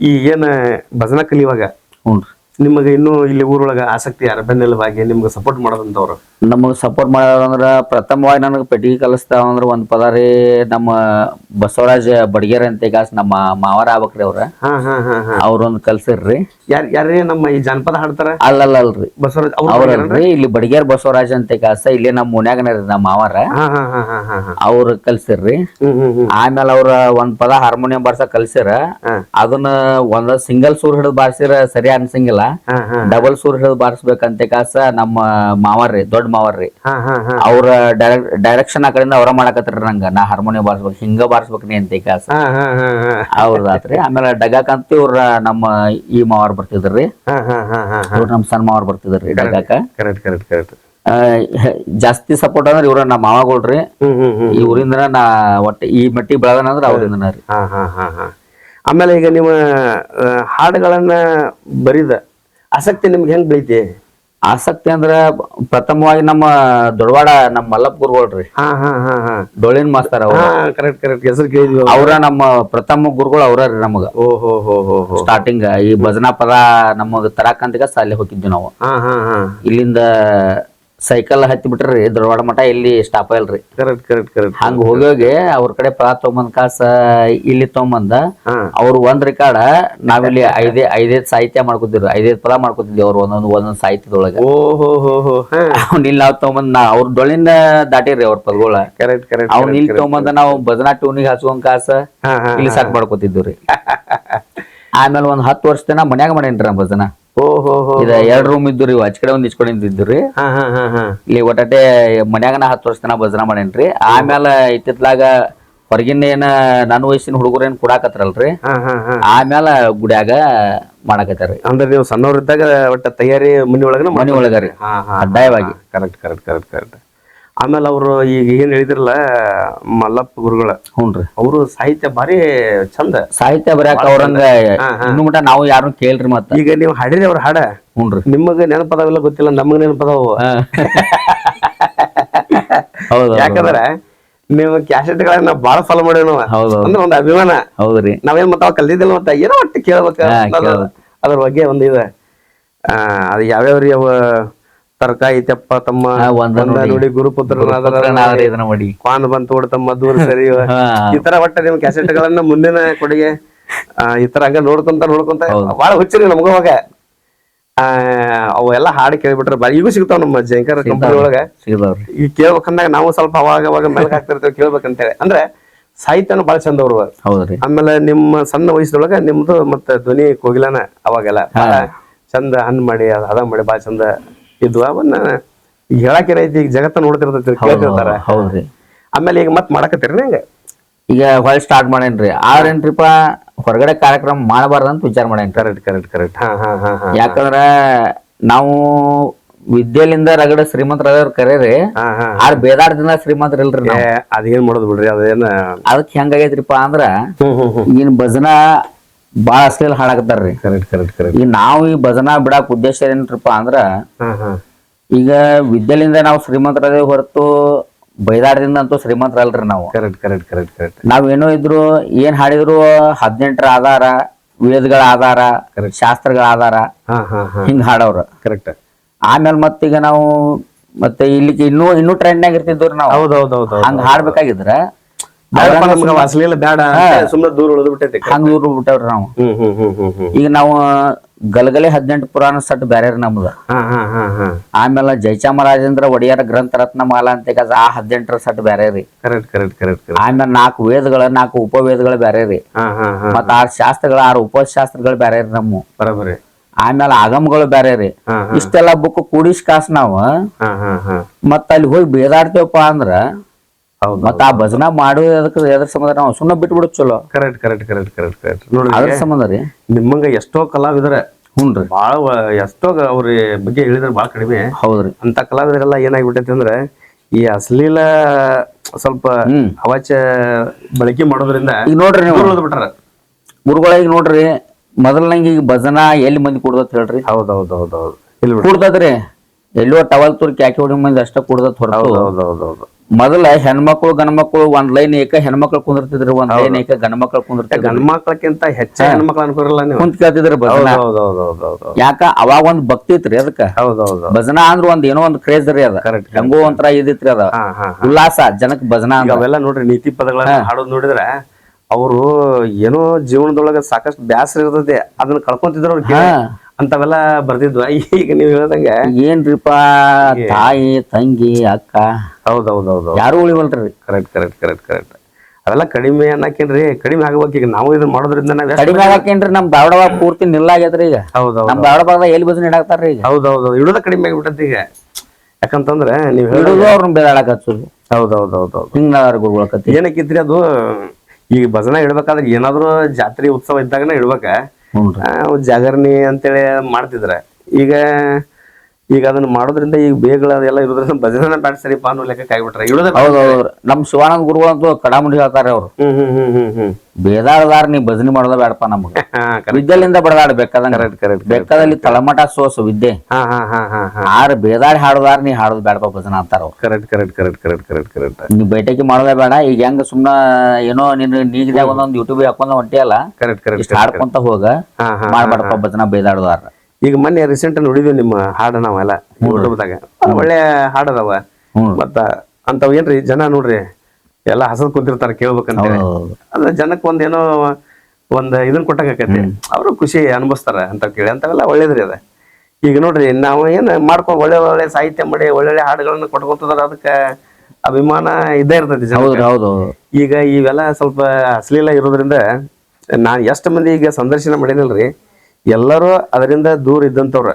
ಈ ಏನ್ ಭಜನಾ ಕಲಿಯುವಾಗ ನಿಮಗೆ ಇನ್ನೂ ಇಲ್ಲಿ ಊರೊಳಗ ಆಸಕ್ತಿ ಯಾರ ಬೆನ್ನೆಲುಬಾಗಿ ನಿಮ್ಗೆ ಸಪೋರ್ಟ್ ಮಾಡೋದಂತವ್ರು? ನಮಗ್ ಸಪೋರ್ಟ್ ಮಾಡೋದಂದ್ರ ಪ್ರಥಮವಾಗಿ ನನಗೆ ಪೆಟ್ಟಿಗೆ ಕಲಿಸ್ತಾವ ಅಂದ್ರ ಒಂದ್ ಪದ ರೀ, ನಮ್ಮ ಬಸವರಾಜ ಬಡಗೇರ್ ಅಂತ ಈಗ ನಮ್ಮ ಮಾವರ ಆಗ್ಬೇಕ್ರಿ ಅವ್ರ. ಅವ್ರೊಂದ್ ಕಲ್ಸಿರ್ರಿ. ಯಾರೇ ನಮ್ಮ ಈ ಜಾನಪದ ಹಾಡ್ತಾರ? ಅಲ್ರಿ ಬಸವರಾಜ್ ಅವ್ರಲ್ರಿ, ಇಲ್ಲಿ ಬಡಗೇರ್ ಬಸವರಾಜ ಅಂತ ಕಾಸ ಇಲ್ಲಿ ನಮ್ಮ ಮುನ್ಯಾಗನ ರೀ ನಮ್ಮ ಮಾವಾರ. ಅವ್ರ ಕಲ್ಸಿರ್ರಿ. ಆಮೇಲೆ ಅವ್ರ ಒಂದ್ ಪದ ಹಾರ್ಮೋನಿಯಂ ಬಾರ್ಸ ಕಲ್ಸಿರ. ಅದನ್ನ ಒಂದ್ ಸಿಂಗಲ್ ಸೂರ್ ಹಿಡಿದ್ ಬಾರ್ಸಿರ ಸರಿ ಅನ್ಸಂಗಿಲ್ಲ, ಡಬಲ್ ಸೂರ್ ಹಿಡಿದ್ ಬಾರಿಸ್ಬೇಕಂತ ಕಾಸ ನಮ್ಮ ಮಾವರ್ರಿ, ದೊಡ್ಡ ಮಾವರ್ರಿ. ಅವ್ರ ಡೈರೆಕ್ಷನ್ ಆ ಕಡೆಯಿಂದ ಅವ್ರ ಮಾಡಕತ್ರಿ ನಂಗ, ನಾ ಹಾರ್ಮೋನಿಯಂ ಬಾರಿಸ್ಬೇಕು ಹಿಂಗ ಬಾರಿಸ್ಬೇಕು ನೀ ಅಂತ ಕಾಸ ಅವ್ರದಾತ್ರಿ. ಆಮೇಲೆ ಡಗಾಕಂತ ಇವ್ರ ನಮ್ಮ ಈ ಮಾವಾರ್ ಬರ್ತಿದ್ರಿ, ಇವ್ರ ನಮ್ ಸಣ್ಣ ಮಾವಾರ್ ಬರ್ತಿದ್ರಿ ಡಗಾಕ. ಜಾಸ್ತಿ ಸಪೋರ್ಟ್ ಅಂದ್ರೆ ಇವ್ರ ನಮ್ಮ ಮಾವಗಳ್ರಿ. ಈ ಊರಿಂದ ನಾ ಒಟ್ಟ ಈ ಮಟ್ಟಿಗೆ ಬೆಳದನ ಅಂದ್ರ ಅವ್ರಿಂದ ರೀ. ಆಮೇಲೆ ಈಗ ನಿಮ್ಮ ಹಾಡುಗಳನ್ನ ಬರಿದ ಆಸಕ್ತಿ ನಿಮ್ಗೆ ಹೆಂಗ್ ಬೆಳಿತಿ? ಆಸಕ್ತಿ ಅಂದ್ರ ಪ್ರಥಮವಾಗಿ ನಮ್ಮ ದೊಡ್ಡವಾಡ ನಮ್ಮ ಮಲ್ಲಪ್ಪ ಗುರುಗಳ್ರಿ, ಡೊಳ್ಳಿನ ಮಾಸ್ತರ್ ಅವ್ರ. ಹೆಸರು ಕೇಳಿದ್ವಿ. ಅವ್ರ ನಮ್ಮ ಪ್ರಥಮ ಗುರುಗಳು ಅವ್ರ ರೀ ನಮಗ. ಸ್ಟಾರ್ಟಿಂಗ್ ಈ ಭಜನಾ ಪದ ನಮಗ ತರಾಕಂತ ಅಲ್ಲಿ ಹೋಗಿದ್ವಿ ನಾವು. ಇಲ್ಲಿಂದ ಸೈಕಲ್ ಹತ್ತಿ ಬಿಟ್ರಿ ದೊಡ್ಡವಾಡ ಮಠ, ಇಲ್ಲಿ ಸ್ಟಾಪ್ ಇಲ್ರಿ. ಹಂಗ ಹೋಗಿ ಅವ್ರ ಕಡೆ ಪದ ತಗೊಂಬಂದ್ ಕಾಸ ಇಲ್ಲಿ ತಗೊಂಬಂದ ಅವ್ರು ಒಂದ್ ರೆಕಾರ್ಡ್ ನಾವಿಲ್ಲಿ ಐದೈದ್ ಸಾಹಿತ್ಯ ಮಾಡ್ಕೊತಿದ್ರು, 5 ಪದ ಮಾಡ್ಕೊತಿದ್ವಿ ಅವ್ರು ಒಂದೊಂದ್ ಸಾಹಿತ್ಯದೊಳಗ. ಅವ್ನ ಇಲ್ಲಿ ನಾವ್ ತಗೊಂಬಂದ್ ಅವ್ರ ಡೊಳ್ಳಿಂದ ದಾಟಿರಿ ಅವ್ರ ಪದಗಳ. ಅವ್ನ ಇಲ್ಲಿ ತಗೊಂಬಂದ ನಾವು ಭಜನಾ ಟ್ಯೂನಿಗೆ ಹಚ್ಕೊಂಡ್ ಕಾಸ ಇಲ್ಲಿ ಸಾಕ್ ಮಾಡ್ಕೊತಿದ್ವಿ. ಆಮೇಲೆ ಒಂದ್ 10 ವರ್ಷ ತನ ಮನ್ಯಾಗ ಮಾಡೇನ್ರಿ ನಾ ಭಜನಾ. ಇದ 2 ರೂಮ್ ಇದ್ದು ರೀ, ಆಚ ಕಡೆ ಒಂದ್ ಈಚ ಕಡೆ ಇದ್ರಿ. ಇಲ್ಲಿ ಒಟ್ಟೆ ಮನ್ಯಾಗ ನಾ 10 ವರ್ಷ ತನ ಭಜನಾ ಮಾಡೇನ್ರಿ. ಆಮೇಲೆ ಇತ್ತಿತ್ಲಾಗ ಹೊರಗಿನ ಏನ ನನ್ನ ವಯಸ್ಸಿನ ಹುಡುಗರು ಏನ್ ಕುಡಾಕತ್ರಲ್ರಿ, ಆಮೇಲೆ ಗುಡ್ಯಾಗ ಮಾಡಾಕತ್ತಾರಿ. ಅಂದ್ರೆ ನೀವು ಸಣ್ಣವ್ರಿದ್ದಾಗ ಒಟ್ಟ ತಯಾರಿ ಮನಿ ಒಳಗರಿ ಕಡ್ಡಾಯವಾಗಿ. ಕರೆಕ್ಟ್. ಆಮೇಲೆ ಅವರು ಈಗ ಏನ್ ಹೇಳಿದ್ರಲ್ಲ ಮಲ್ಲಪ್ಪ ಗುರುಗಳ, ಹ್ಞೂನ್ರಿ, ಅವರು ಸಾಹಿತ್ಯ ಬಾರಿ ಚಂದ ಸಾಹಿತ್ಯ ಬರ್ಯಾಕ ಅವ್ರಂಗ ಇನ್ನು ಮಟ ನಾವು ಯಾರು ಕೇಳ್ರಿ. ಮತ್ತ ಈಗ ನೀವು ಹಾಡಿರಿ ಅವ್ರ ಹಾಡ, ಹ್ಞೂನ್ರಿ, ನಿಮಗ ನೆನಪದಾವೆಲ್ಲ ಗೊತ್ತಿಲ್ಲ, ನಮಗ ನೆನಪದಾವು. ಯಾಕಂದ್ರ ನೀವು ಕ್ಯಾಸೆಟ್ ಗಳನ್ನ ಬಾಳ ಫಾಲೋ ಮಾಡೇವ್ ನಾವು. ಅಂದ್ರೆ ಒಂದ್ ಅಭಿಮಾನ. ಹೌದ್ರಿ, ನಾವೇನ್ ಮತ್ತ ಕಲ್ತಿದ್ದಿಲ್ಲ, ಮತ್ತ ಏನೋ ಒಟ್ಟು ಕೇಳ್ಬೇಕ ಅದ್ರ ಬಗ್ಗೆ ಒಂದ್ ಇದ. ಅದ್ ಯಾವ್ಯಾವ್ರಿ ಅವ ತರ್ಕ ಐತಪ್ಪ ತಮ್ಮ ನೋಡಿ ಗುರುಪುತ್ರ ಕ್ವಾನ್ ಬಂತು ತಮ್ಮ ದೂರ ಸರಿ, ಈ ತರ ಒಟ್ಟ ನಿಮ್ ಕ್ಯಾಸೆಟ್ ಗಳನ್ನ ಮುಂದಿನ ಕೊಡುಗೆ ಈ ತರ ಹಂಗ ನೋಡ್ಕೊಂತ ಬಾಳ ಹುಚ್ಚಿರಿ ನಮ್ಗ. ಅವಾಗ ಅವೆಲ್ಲಾ ಹಾಡು ಕೇಳ್ಬಿಟ್ರೆ ಬಾರಿ ಈಗೂ ಸಿಗ್ತಾವ ನಮ್ಮ ಜಂಕರ್ ಕಂಪನಿ ಒಳಗ. ಈಗ ಕೇಳ್ಬೇಕಂದಾಗ ನಾವು ಸ್ವಲ್ಪ ಅವಾಗ ಮೆಲ್ಕ್ ಹಾಕ್ತಿರ್ತೇವೆ ಕೇಳ್ಬೇಕಂತೇಳಿ. ಅಂದ್ರೆ ಸಾಹಿತ್ಯನ ಬಾಳ ಚಂದ ಅವ್ರು. ಆಮೇಲೆ ನಿಮ್ಮ ಸಣ್ಣ ವಯಸ್ಸದೊಳಗ ನಿಮ್ದು ಮತ್ತ ಧ್ವನಿ ಕೋಗಿಲನ ಅವಾಗೆಲ್ಲ ಬಾಳ ಚಂದ ಹನ್ ಮಾಡಿ ಹದ ಮಾಡಿ ಬಾಳ ಚಂದ ಇದ್ವು. ಅವನ್ನ ಈಗ ಹೇಳಾಕಿರ ಐತಿ, ಈಗ ಜಗತ್ತ ನೋಡ್ತಿರ್ತೈತಿ, ಕೇಳ್ತಿರ್ತಾರ. ಹೌದ್ರಿ. ಆಮೇಲೆ ಈಗ ಮತ್ ಮಾಡಕತ್ತೀರಿ ಹೆಂಗ? ಈಗ ಹೊಳ್ ಸ್ಟಾರ್ಟ್ ಮಾಡೇನ್ರಿ. ಆರೇನ್ರಿಪ್ಪ ಹೊರಗಡೆ ಕಾರ್ಯಕ್ರಮ ಮಾಡಬಾರ್ದಂತ ವಿಚಾರ ಮಾಡೇನ್ರಿ. ಕರೆಕ್ಟ್. ಯಾಕಂದ್ರ ನಾವು ವಿದ್ಯೆಲಿಂದ ರಗಡ ಶ್ರೀಮಂತರಾದವ್ರ ಕರೇರಿ, ಆರ್ ಬೇದಾಡದಿಂದ ಶ್ರೀಮಂತರ ಇಲ್ರಿ. ಅದೇನ್ ಮಾಡೋದು ಬಿಡ್ರಿ, ಅದೇನ ಅದಕ್ ಹೆಂಗಾಗೈತ್ರಿಪ್ಪ ಅಂದ್ರ ಈಗಿನ ಭಜನಾ ಬಾಳ ಅಶ್ಲೀಲ ಹಾಡಾಕತ್ತಾರ್ರಿ. ಈಗ ನಾವು ಈ ಭಜನಾ ಬಿಡಾಕ್ ಉದ್ದೇಶ ಏನ್ರಿಪ್ಪ ಅಂದ್ರ, ಈಗ ವಿದ್ಯೆಲಿಂದ ನಾವು ಶ್ರೀಮಂತರದೇ ಹೊರತು ಬೈದಾಡದಿಂದ ಅಂತೂ ಶ್ರೀಮಂತರ ಅಲ್ರಿ ನಾವು. ನಾವೇನೋ ಇದ್ರು ಏನ್ ಹಾಡಿದ್ರು 18ರ ಆಧಾರ, ವೇದಗಳ ಆಧಾರ, ಶಾಸ್ತ್ರಗಳ ಆಧಾರ ಹಿಂಗ್ ಹಾಡವ್ರ. ಕರೆಕ್ಟ್. ಆಮೇಲೆ ಮತ್ತೀಗ ನಾವು ಮತ್ತೆ ಇಲ್ಲಿ ಇನ್ನೂ ಟ್ರೆಂಡ್ನಾಗ ಇರ್ತಿದ್ವಿ ನಾವು. ಹಂಗ ಹಾಡ್ಬೇಕಾಗಿದ್ರ ಸುಮ್ಮನೆ ದೂರ ಉಳಿದ್ಬಿಟ್ಟೈತಿ, ಹಂಗ ದೂರ ಬಿಟ್ಟವ್ರಿ ನಾವು. ಈಗ ನಾವು ಗಲಗಲೆ 18 ಪುರಾಣ ಸಟ್ ಬ್ಯಾರೆ ನಮ್ದ. ಆಮೇಲೆ ಜಯಚಾಮರಾಜೇಂದ್ರ ಒಡೆಯರ ಗ್ರಂಥ ರತ್ನ ಮಾಲಾ ಅಂತ ಆ 18ರ ಸಟ್ ಬ್ಯಾರೆ ರೀ. ಆಮೇಲೆ 4 ವೇದಗಳ 4 ಉಪವೇದಗಳು ಬ್ಯಾರೆ ರೀ. ಮತ್ತ 6 ಶಾಸ್ತ್ರಗಳ 6 ಉಪಶಾಸ್ತ್ರಗಳು ಬ್ಯಾರೆ ರೀ ನಮ್ಮ. ಆಮೇಲೆ ಆಗಮಗಳು ಬ್ಯಾರೆ ರೀ. ಇಷ್ಟೆಲ್ಲಾ ಬುಕ್ ಕೂಡಿಸ್ ಕಾಸ್ ನಾವ್ ಮತ್ತ ಅಲ್ಲಿ ಹೋಗಿ ಬೇದಾಡ್ತೇವಪ್ಪ ಅಂದ್ರ ಮತ್ತ ಆ ಭಜನಾ ಮಾಡೋ ಎದ್ರ ಸಂಬಂಧ ನಾವು ಸುಮ್ಮನೆ ಬಿಟ್ಬಿಡುದು ಚಲೋ. ಕರೆಕ್ಟ್. ಅದ್ರ ಸಂಬಂಧ ರೀ ನಿಮ್ಮಂಗ ಎಷ್ಟೋ ಕಲಾವಿದರ, ಹ್ಞೂನ್ರಿ, ಬಾಳ ಎಷ್ಟೋ ಅವ್ರ ಬಗ್ಗೆ ಹೇಳಿದ್ರೆ ಬಾಳ ಕಡಿಮೆ. ಹೌದ್ರಿ. ಅಂತ ಕಲಾವಿದರೆಲ್ಲ ಏನಾಗ್ಬಿಟ್ಟೈತಿ ಅಂದ್ರೆ ಈ ಅಶ್ಲೀಲ ಸ್ವಲ್ಪ ಅವಾಚ್ಯ ಬಳಕೆ ಮಾಡೋದ್ರಿಂದ ಈಗ ನೋಡ್ರಿ ನೀವು ಬಿಟ್ಟಾರ ಗುರುಗಳಿಗೆ. ನೋಡ್ರಿ ಮೊದಲನಂಗ ಈಗ ಭಜನಾ ಎಲ್ಲಿ ಮಂದಿ ಕುಡ್ದತ್ ಹೇಳ್ರಿ? ಹೌದೌದು ಕುಡ್ದತ್ರಿ. ಎಲ್ಲೋ ಟವಲ್ ತುರ್ಕಿ ಹಾಕಿ ಹೊಡಿ ಮಂದಿ ಅಷ್ಟ ಕುಡ್ದತ್ ಹೊರತು ಮೊದಲ ಹೆಣ್ಮಕ್ಳು ಗಂಡ್ಮಕ್ಳು ಒಂದ್ ಲೈನ್ ಏಕ ಹೆಣ್ಮಕ್ಳು ಕುಂದಿರ್ತಿದ್ರು ಒಂದ್ ಲೈನ್ ಏಕ ಗಂಡ್ಮಕ್ಳು ಕುಂದಿರ್ತಿದ್ರು ಗಂಡ್ ಮಕ್ಳಕ್ಕಿಂತ ಹೆಚ್ಚ ಹೆಣ್ಮಕ್ಳು ಅನ್ಕೋರಲ್ಲ ನೀವು. ಕುಂತ್ ಕೇಳ್ತಿದ್ರು ಭಜನಾ. ಹೌದೌದೌದೌದು. ಯಾಕ ಅವಾಗ ಒಂದ್ ಭಕ್ತಿ ಇತ್ರಿ ಅದಕ್ಕ. ಹೌದೌದು. ಭಜನಾ ಅಂದ್ರ ಒಂದ್ ಏನೋ ಒಂದ್ ಕ್ರೇಜ್ ರೀ ಅದ. ಹೆಂಗೋ ಒಂಥರ ಇದಿತ್ರಿ ಅದ, ಉಲ್ಲಾಸ ಜನಕ್ ಭಜನಾ ಈಗ ಅವೆಲ್ಲ ನೋಡ್ರಿ ನೀತಿ ಪದಗಳನ್ನ ಹಾಡೋದ್ ನೋಡಿದ್ರ ಅವರು ಏನೋ ಜೀವನದೊಳಗ ಸಾಕಷ್ಟು ಬ್ಯಾಸರ ಇರ್ತದೆ ಅದನ್ನ ಕಳ್ಕೊಂತಿದ್ರು ಅವ್ರಿಗೆ ಅಂತವೆಲ್ಲ ಬರ್ದಿದ್ವ. ಈಗ ನೀವ್ ಹೇಳ್ದಂಗ ಏನ್ರಿಪ್ಪ ತಾಯಿ ತಂಗಿ ಅಕ್ಕ ಹೌದೌದೌದು ಯಾರು ಉಳಿವಲ್ರಿ. Correct correct correct correct. ಅವೆಲ್ಲ ಕಡಿಮೆ ಅನ್ನಕೇನ್ರಿ, ಕಡಿಮೆ ಆಗ್ಬೇಕು. ಈಗ ನಾವು ಇದನ್ನ ಮಾಡೋದ್ರಿಂದ ನಾವ್ ಕಡಿಮೆ ಆಗಕ್ಕೇನ್ರಿ ನಮ್ ಧಾರವಾಡ ಪೂರ್ತಿ ನಿಲ್ಲಾಗ್ಯದ್ರಿ ಈಗ. ಹೌದೌದು. ನಮ್ ಧಾರವಾಡದಾಗ ಎಲ್ಲಿ ಭಜನೆ ಇಡಾಕ್ತಾರ್ರಿ ಈಗ. ಹೌದೌದು. ಇಡೋದ ಕಡಿಮೆ ಆಗ್ಬಿಟ್ಟತಿ ಈಗ. ಯಾಕಂತಂದ್ರ ನೀವ್ ಹಿಡಿದು ಅವ್ರನ್ನ ಬೇದಾಡಕ್ ಹಚ್ಚುದು. ಹೌದೌದೌದೌದು. ಹಿಂಗ ಗುರುಗಳ ಕತಿ ಏನಕ್ಕಿತ್ರಿ ಅದು. ಈಗ ಭಜನಾ ಇಡ್ಬೇಕಾದ್ರೆ ಏನಾದ್ರು ಜಾತ್ರೆ ಉತ್ಸವ ಇದ್ದಾಗನ ಇಡ್ಬೇಕ. ಜಾಗರಣಿ ಅಂತೇಳಿ ಮಾಡ್ತಿದ್ರ. ಈಗ ಈಗ ಅದನ್ನ ಮಾಡೋದ್ರಿಂದ ಈಗ ಬೇಗಳ ಅದೆಲ್ಲ ಇರೋದ್ರಿಂದ ಭಜನೆ ಬ್ಯಾಡ ಸರಿಪ ಅನ್ನೋ ಲೆಕ್ಕಕ್ಕೆ ಆಗ್ಬಿಟ್ರೆ ಇಡೋದ. ಹೌದೌದ್ರಿ. ನಮ್ ಶಿವಾನಂದ ಗುರುಗಳು ಅಂತೂ ಕಡಾಮುಂಡಿ ಹೇಳ್ತಾರ ಅವ್ರು. ಬೇದಾಡದಾರ ನೀ ಭಜನೆ ಮಾಡೋದ ಬೇಡಪ್ಪ ನಮ್ಗ. ವಿದ್ಯೆಲಿಂದ ಬಡದಾಡ್ಬೇಕಾದಂಗ ಬೇಕಾದಲ್ಲಿ ತಳಮಠ ಸೋಸು ವಿದ್ಯೆ. ಆರ್ ಬೇದಾಡಿ ಹಾಡೋದಾರ ನೀ ಹಾಡೋದ್ ಬೇಡಪ್ಪ ಭಜನಾ ಅಂತಾರ ಅವ್ರು. Correct correct correct correct correct correct. ನೀ ಬೈಟಕಿ ಮಾಡೋದೇ ಬೇಡ. ಈಗ ಹೆಂಗ ಸುಮ್ನ ಏನೋ ನಿನ್ ನೀಗದಾಗ ಒಂದೊಂದ್ ಯೂಟ್ಯೂಬ್ ಹಾಕೊಂಡ ಹೊಂಟಿಯಲ್ಲ, ಕರೆಕ್ಟ್ ಕರೆಕ್ಟ್ ಹಾಡ್ಕೊಂತ ಹೋಗ ಮಾಡ್ಬೇಡಪ್ಪ ಭಜನಾ ಬೇದಾಡೋದಾರ. ಈಗ ಮೊನ್ನೆ ರೀಸೆಂಟ್ ನೋಡಿದ್ವಿ ನಿಮ್ಮ ಹಾಡ ನಾವೆಲ್ಲ ಯೂಟ್ಯೂಬ್ದಾಗ. ಒಳ್ಳೆ ಹಾಡದವ ಮತ್ತ ಅಂತವ್ ಏನ್ರಿ ಜನ ನೋಡ್ರಿ ಎಲ್ಲಾ ಹಸದ್ ಕುಂತಿರ್ತಾರ ಕೇಳ್ಬೇಕಂತ. ಅದ್ರ ಜನಕ್ ಒಂದೇನೋ ಒಂದ್ ಇದನ್ ಕೊಟ್ಟಾಗತಿ, ಅವರು ಖುಷಿ ಅನುಭವಿಸ್ತಾರ ಅಂತ ಕೇಳಿ. ಅಂತವೆಲ್ಲ ಒಳ್ಳೇದ್ರಿ ಅದ. ಈಗ ನೋಡ್ರಿ ನಾವು ಏನ್ ಮಾಡ್ಕೊಂಡ್ ಒಳ್ಳೆ ಒಳ್ಳೆ ಸಾಹಿತ್ಯ ಮಾಡಿ ಒಳ್ಳೊಳ್ಳೆ ಹಾಡುಗಳನ್ನ ಕೊಟ್ಕೊಂತದಾರ, ಅದಕ್ಕ ಅಭಿಮಾನ ಇದ್ದೇ ಇರ್ತೈತಿ ಜನ. ಈಗ ಇವೆಲ್ಲ ಸ್ವಲ್ಪ ಅಶ್ಲೀಲ ಇರೋದ್ರಿಂದ ನಾನ್ ಎಷ್ಟ್ ಮಂದಿ ಈಗ ಸಂದರ್ಶನ ಮಾಡಿನಲ್ರಿ, ಎಲ್ಲರೂ ಅದರಿಂದ ದೂರ ಇದ್ದಂತವ್ರ.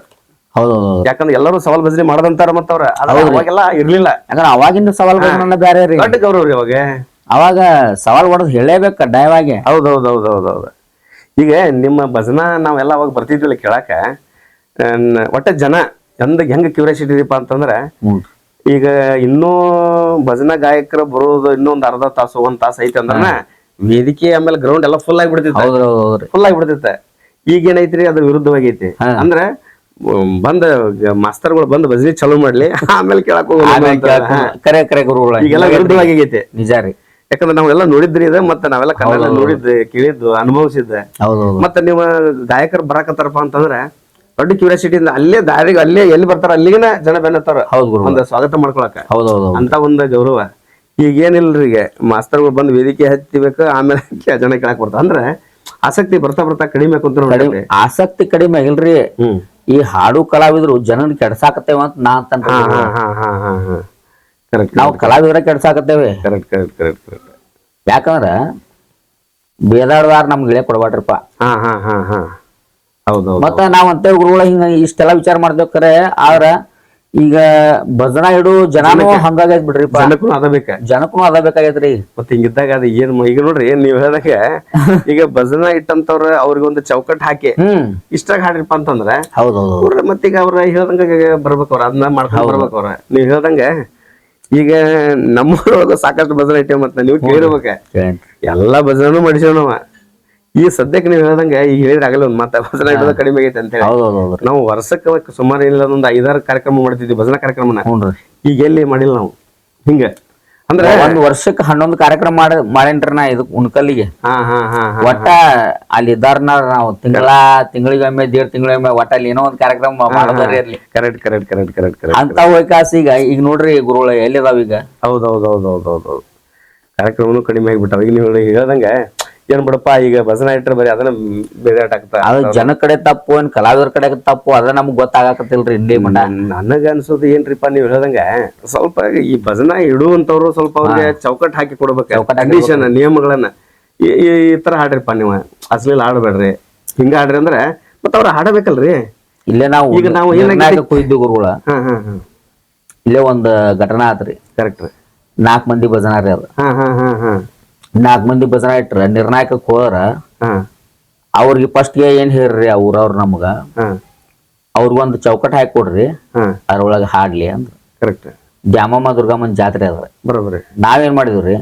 ಹೌದೌದು. ಯಾಕಂದ್ರೆ ಎಲ್ಲರೂ ಸವಾಲ್ ಭಜನೆ ಮಾಡದಂತಾರ ಮತ್ತವ್ರ ಅವಾಗೆಲ್ಲ ಇರ್ಲಿಲ್ಲ. ಯಾಕಂದ್ರೆ ಅವಾಗಿನ ಸವಾಲ್ ಭಜನೆ ಬೇರೆ ರೀ. ದೊಡ್ಡ ಗೌರವ ರೀ ಅವಾಗ. ಅವಾಗ ಸವಾಲ್ ಹೊಡೆದ್ ಹೇಳೇಬೇಕು ಕಡ್ಡಾಯವಾಗಿ. ಹೌದೌದೌದೌದೌದು. ಈಗ ನಿಮ್ಮ ಭಜನಾ ನಾವೆಲ್ಲ ಅವಾಗ ಬರ್ತಿದ್ವಿಲ್ಲ ಕೇಳಾಕ. ಒಟ್ಟ ಜನ ಹೆಂಗ ಕ್ಯೂರಿಯಾಸಿಟಿ ಇದೀಪ ಅಂತಂದ್ರ, ಈಗ ಇನ್ನೂ ಭಜನಾ ಗಾಯಕರು ಬರೋದು ಇನ್ನೊಂದ್ ಅರ್ಧ ತಾಸು ಒಂದ್ ತಾಸು ಐತಿ ಅಂದ್ರ ವೇದಿಕೆ ಆಮೇಲೆ ಗ್ರೌಂಡ್ ಎಲ್ಲ ಫುಲ್ ಆಗಿಬಿಡ್ತಿತ್ತು. ಫುಲ್ ಆಗಿಬಿಡ್ತಿತ್ತ. ಈಗ ಏನೈತ್ರಿ ಅದ್ರ ವಿರುದ್ಧವಾಗೈತಿ. ಅಂದ್ರ ಬಂದ ಮಾಸ್ತರ್ಗಳು ಬಂದ್ ಭಜನೆ ಚಾಲೂ ಮಾಡ್ಲಿ, ಆಮೇಲೆ ಕೇಳಕ್ ಹೋಗೋಣ. ಈಗೆಲ್ಲ ವಿರುದ್ಧವಾಗೈತಿ. ನಿಜ ರೀ. ಯಾಕಂದ್ರೆ ನಾವೆಲ್ಲ ನೋಡಿದ್ರಿ ಇದ, ಮತ್ತೆ ನಾವೆಲ್ಲ ಕನ್ನಡ ನೋಡಿದ್ದು ಕೇಳಿದ್ದು ಅನುಭವಿಸಿದ್ದೆ. ಮತ್ತೆ ನೀವು ಗಾಯಕರು ಬರಾಕತ್ತಾರಪ್ಪ ಅಂತಂದ್ರ ದೊಡ್ಡ ಕ್ಯೂರಿಯಾಸಿಟಿ ಇಂದ ಅಲ್ಲೇ ದಾರಿಗೆ ಅಲ್ಲೇ ಎಲ್ಲಿ ಬರ್ತಾರ ಅಲ್ಲಿಗೆನ ಜನ ಬೆನ್ನತ್ತಾರ ಒಂದ್ ಸ್ವಾಗತ ಮಾಡ್ಕೊಳಕ. ಅಂತ ಒಂದ್ ಗೌರವ. ಈಗ ಏನಿಲ್ರಿ, ಈಗ ಮಾಸ್ತರ್ಗಳು ಬಂದ್ ವೇದಿಕೆ ಹತ್ತಿಬೇಕು, ಆಮೇಲೆ ಜನ ಕೇಳಕ್ ಬರ್ತಾರ. ಅಂದ್ರೆ ಆಸಕ್ತಿ ಬರ್ತಾ ಬರ್ತಾ ಕಡಿಮೆ ಕುಂತ. ಆಸಕ್ತಿ ಕಡಿಮೆ ಆಗಿಲ್ರಿ. ಈ ಹಾಡು ಕಲಾವಿದ್ರು ಜನನ್ ಕೆಡ್ಸಾಕತ್ತೇವ ಅಂತ ನಾ ಅಂತ. ನಾವು ಕಲಾವಿದ್ರ ಕೆಡ್ಸಾಕತ್ತೇವೆ. ಯಾಕಂದ್ರ ಬೇದಾಡದಾರ ನಮ್ಗೆ ಇಳೆ ಕೊಡ್ಬಾಡ್ರಪ್ಪ. ಮತ್ತ ನಾವ್ ಅಂತೇವ್ ಗುರುಗಳ ಹಿಂಗ ಇಷ್ಟೆಲ್ಲಾ ವಿಚಾರ ಮಾಡ್ದೇವ್ಕರೆ. ಆದ್ರ ಈಗ ಭಜನಾ ಇಡು ಜನಾನು ಹಂಗಾಗೈತ್ ಬಿಡ್ರಿ. ಜನಕ್ಕೂ ಅದ ಬೇಕಾಗೈತ್ರಿ. ಮತ್ತೆ ಹಿಂಗಿದ್ದಾಗ ಅದ ಏನ್ ಈಗ ನೋಡ್ರಿ ನೀವ್ ಹೇಳ್ದಾಗ ಈಗ ಭಜನಾ ಇಟ್ಟಂತವ್ರ ಅವ್ರಿಗೆ ಒಂದು ಚೌಕಟ್ ಹಾಕಿ ಇಷ್ಟಾಗ ಹಾಡ್ರಿಪ್ಪ ಅಂತಂದ್ರ ಹೌದೌದು. ಮತ್ತೀಗ ಅವ್ರ ಹೇಳ್ದಂಗ ಬರ್ಬೇಕವ್ರ, ಅದನ್ನ ಮಾಡ್ಕೊಂಡ್ ಬರ್ಬೇಕವ್ರ. ನೀವ್ ಹೇಳ್ದಂಗ ಈಗ ನಮ್ಮೊಳಗ ಸಾಕಷ್ಟು ಭಜನಾ ಇಟ್ಟೇವ್. ಮತ್ತ ನೀವು ಕೇಳಿರ್ಬೇಕ ಎಲ್ಲಾ ಭಜನೂ ಮಾಡಿಸೇವ್ ನಾವ. ಈ ಸದ್ಯಕ್ಕೆ ನೀವ್ ಹೇಳ್ದಂಗ ಈಗ ಹೇಳಿದ್ರೆ ಆಗಲ್ಲ ಒಂದ್ ಮಾತ ಭಜನಾ ಇಡೋದ ಕಡಿಮೆ ಆಗೈತೆ ಅಂತ ಹೇಳಿ. ನಾವು ವರ್ಷಕ್ಕೆ ಸುಮಾರು ಇಲ್ಲ ಒಂದು 5-6 ಕಾರ್ಯಕ್ರಮ ಮಾಡ್ತಿದ್ವಿ ಭಜನಾ ಕಾರ್ಯಕ್ರಮನ. ಈಗ ಎಲ್ಲಿ ಮಾಡಿಲ್ಲ ನಾವು ಹಿಂಗ. ಅಂದ್ರೆ ಒಂದ್ ವರ್ಷಕ್ಕೆ 11 ಕಾರ್ಯಕ್ರಮ ಮಾಡೇನ್ರಿ ನಾ ಇದಕ್ ಉಣ್ಕಲ್ಲಿಗೆ. ಒಟ್ಟ ಅಲ್ಲಿ ಇದ್ದಾರನ ನಾವು ತಿಂಗಳಿಗೊಮ್ಮೆ 1.5 ತಿಂಗಳಿಗೊಮ್ಮೆ ಒಟ್ಟ ಅಲ್ಲಿ ಏನೋ ಒಂದ್ ಕಾರ್ಯಕ್ರಮ ಮಾಡೋದ್ರಿ ಇರ್ಲಿ. Correct correct correct correct correct. ಅಂತ ವೈಕಾಸ ಈಗ ನೋಡ್ರಿ ಗುರುಗಳ ಎಲ್ಲಿದಾವ ಈಗ. ಹೌದೌದೌದೌದೌದೌದು. ಕಾರ್ಯಕ್ರಮನು ಕಡಿಮೆ ಆಗಿಬಿಟ್ಟಾವ. ಈಗ ನೀವು ಹೇಳ್ದಂಗ ಏನ್ ಬಿಡಪ್ಪ ಈಗ ಭಜನಾ ಇಟ್ರೆ ಬರೀ ಅದನ್ನ ಬೇದಾಟ ಆಗ್ತಾ. ಅದ ಜನ ಕಡೆ ತಪ್ಪು ಏನ್ ಕಲಾವಿದರ ಕಡೆ ತಪ್ಪು ಅದ ನಮ್ಗ್ ಗೊತ್ತಾಗಕತ್ತಿಲ್ರಿ. ಇಲ್ಲಿ ನನಗ ಅನ್ಸೋದು ಏನ್ರಿಪಾ ನೀವ್ ಹೇಳ್ದಂಗ ಸ್ವಲ್ಪ ಈ ಭಜನಾ ಇಡುವಂತವ್ರು ಸ್ವಲ್ಪ ಅವ್ರಿಗೆ ಚೌಕಟ್ ಹಾಕಿ ಕೊಡ್ಬೇಕು, ಕಂಡೀಷನ್ ನಿಯಮಗಳನ್ನ. ಈ ತರ ಹಾಡ್ರಿಪ್ಪ ನೀವು, ಅಶ್ಲೀಲ ಹಾಡ್ಬೇಡ್ರಿ, ಹಿಂಗ ಹಾಡ್ರಿ ಅಂದ್ರೆ ಮತ್ತ ಅವ್ರ ಹಾಡಬೇಕಲ್ರಿ. ಇಲ್ಲೇ ನಾವು ಈಗ ನಾವು ಏನಾಗ ಕುಯ್ದು ಗುರುಗಳ ಇಲ್ಲೇ ಒಂದ್ ಘಟನಾ ಆತ್ರಿ. ಕರೆಕ್ಟ್. 4 ಮಂದಿ ಭಜನಾ ರೀ ಅದ. 4 ಮಂದಿ ಭಜನಾ ಇಟ್ರ ನಿರ್ಣಾಯಕಕ್ಕೆ ಹೋದ್ರ ಅವ್ರಿಗೆ ಫಸ್ಟ್ ಗೆ ಏನ್ ಹೇಳ್ರಿ ಅವ್ರವ್ರ ನಮ್ಗ ಅವ್ರಿಗೊಂದು ಚೌಕಟ್ ಹಾಕಿ ಕೊಡ್ರಿ, ಅದ್ರೊಳಗ ಹಾಡ್ಲಿ ಅಂದ್ರ. ಕರೆಕ್ಟ್. ದ್ಯಾಮಮ್ಮ ದುರ್ಗಮ್ಮನ ಜಾತ್ರೆ ಅದ. ಬರೋಬ್ರಿ. ನಾವೇನ್ ಮಾಡಿದ್ರಿ,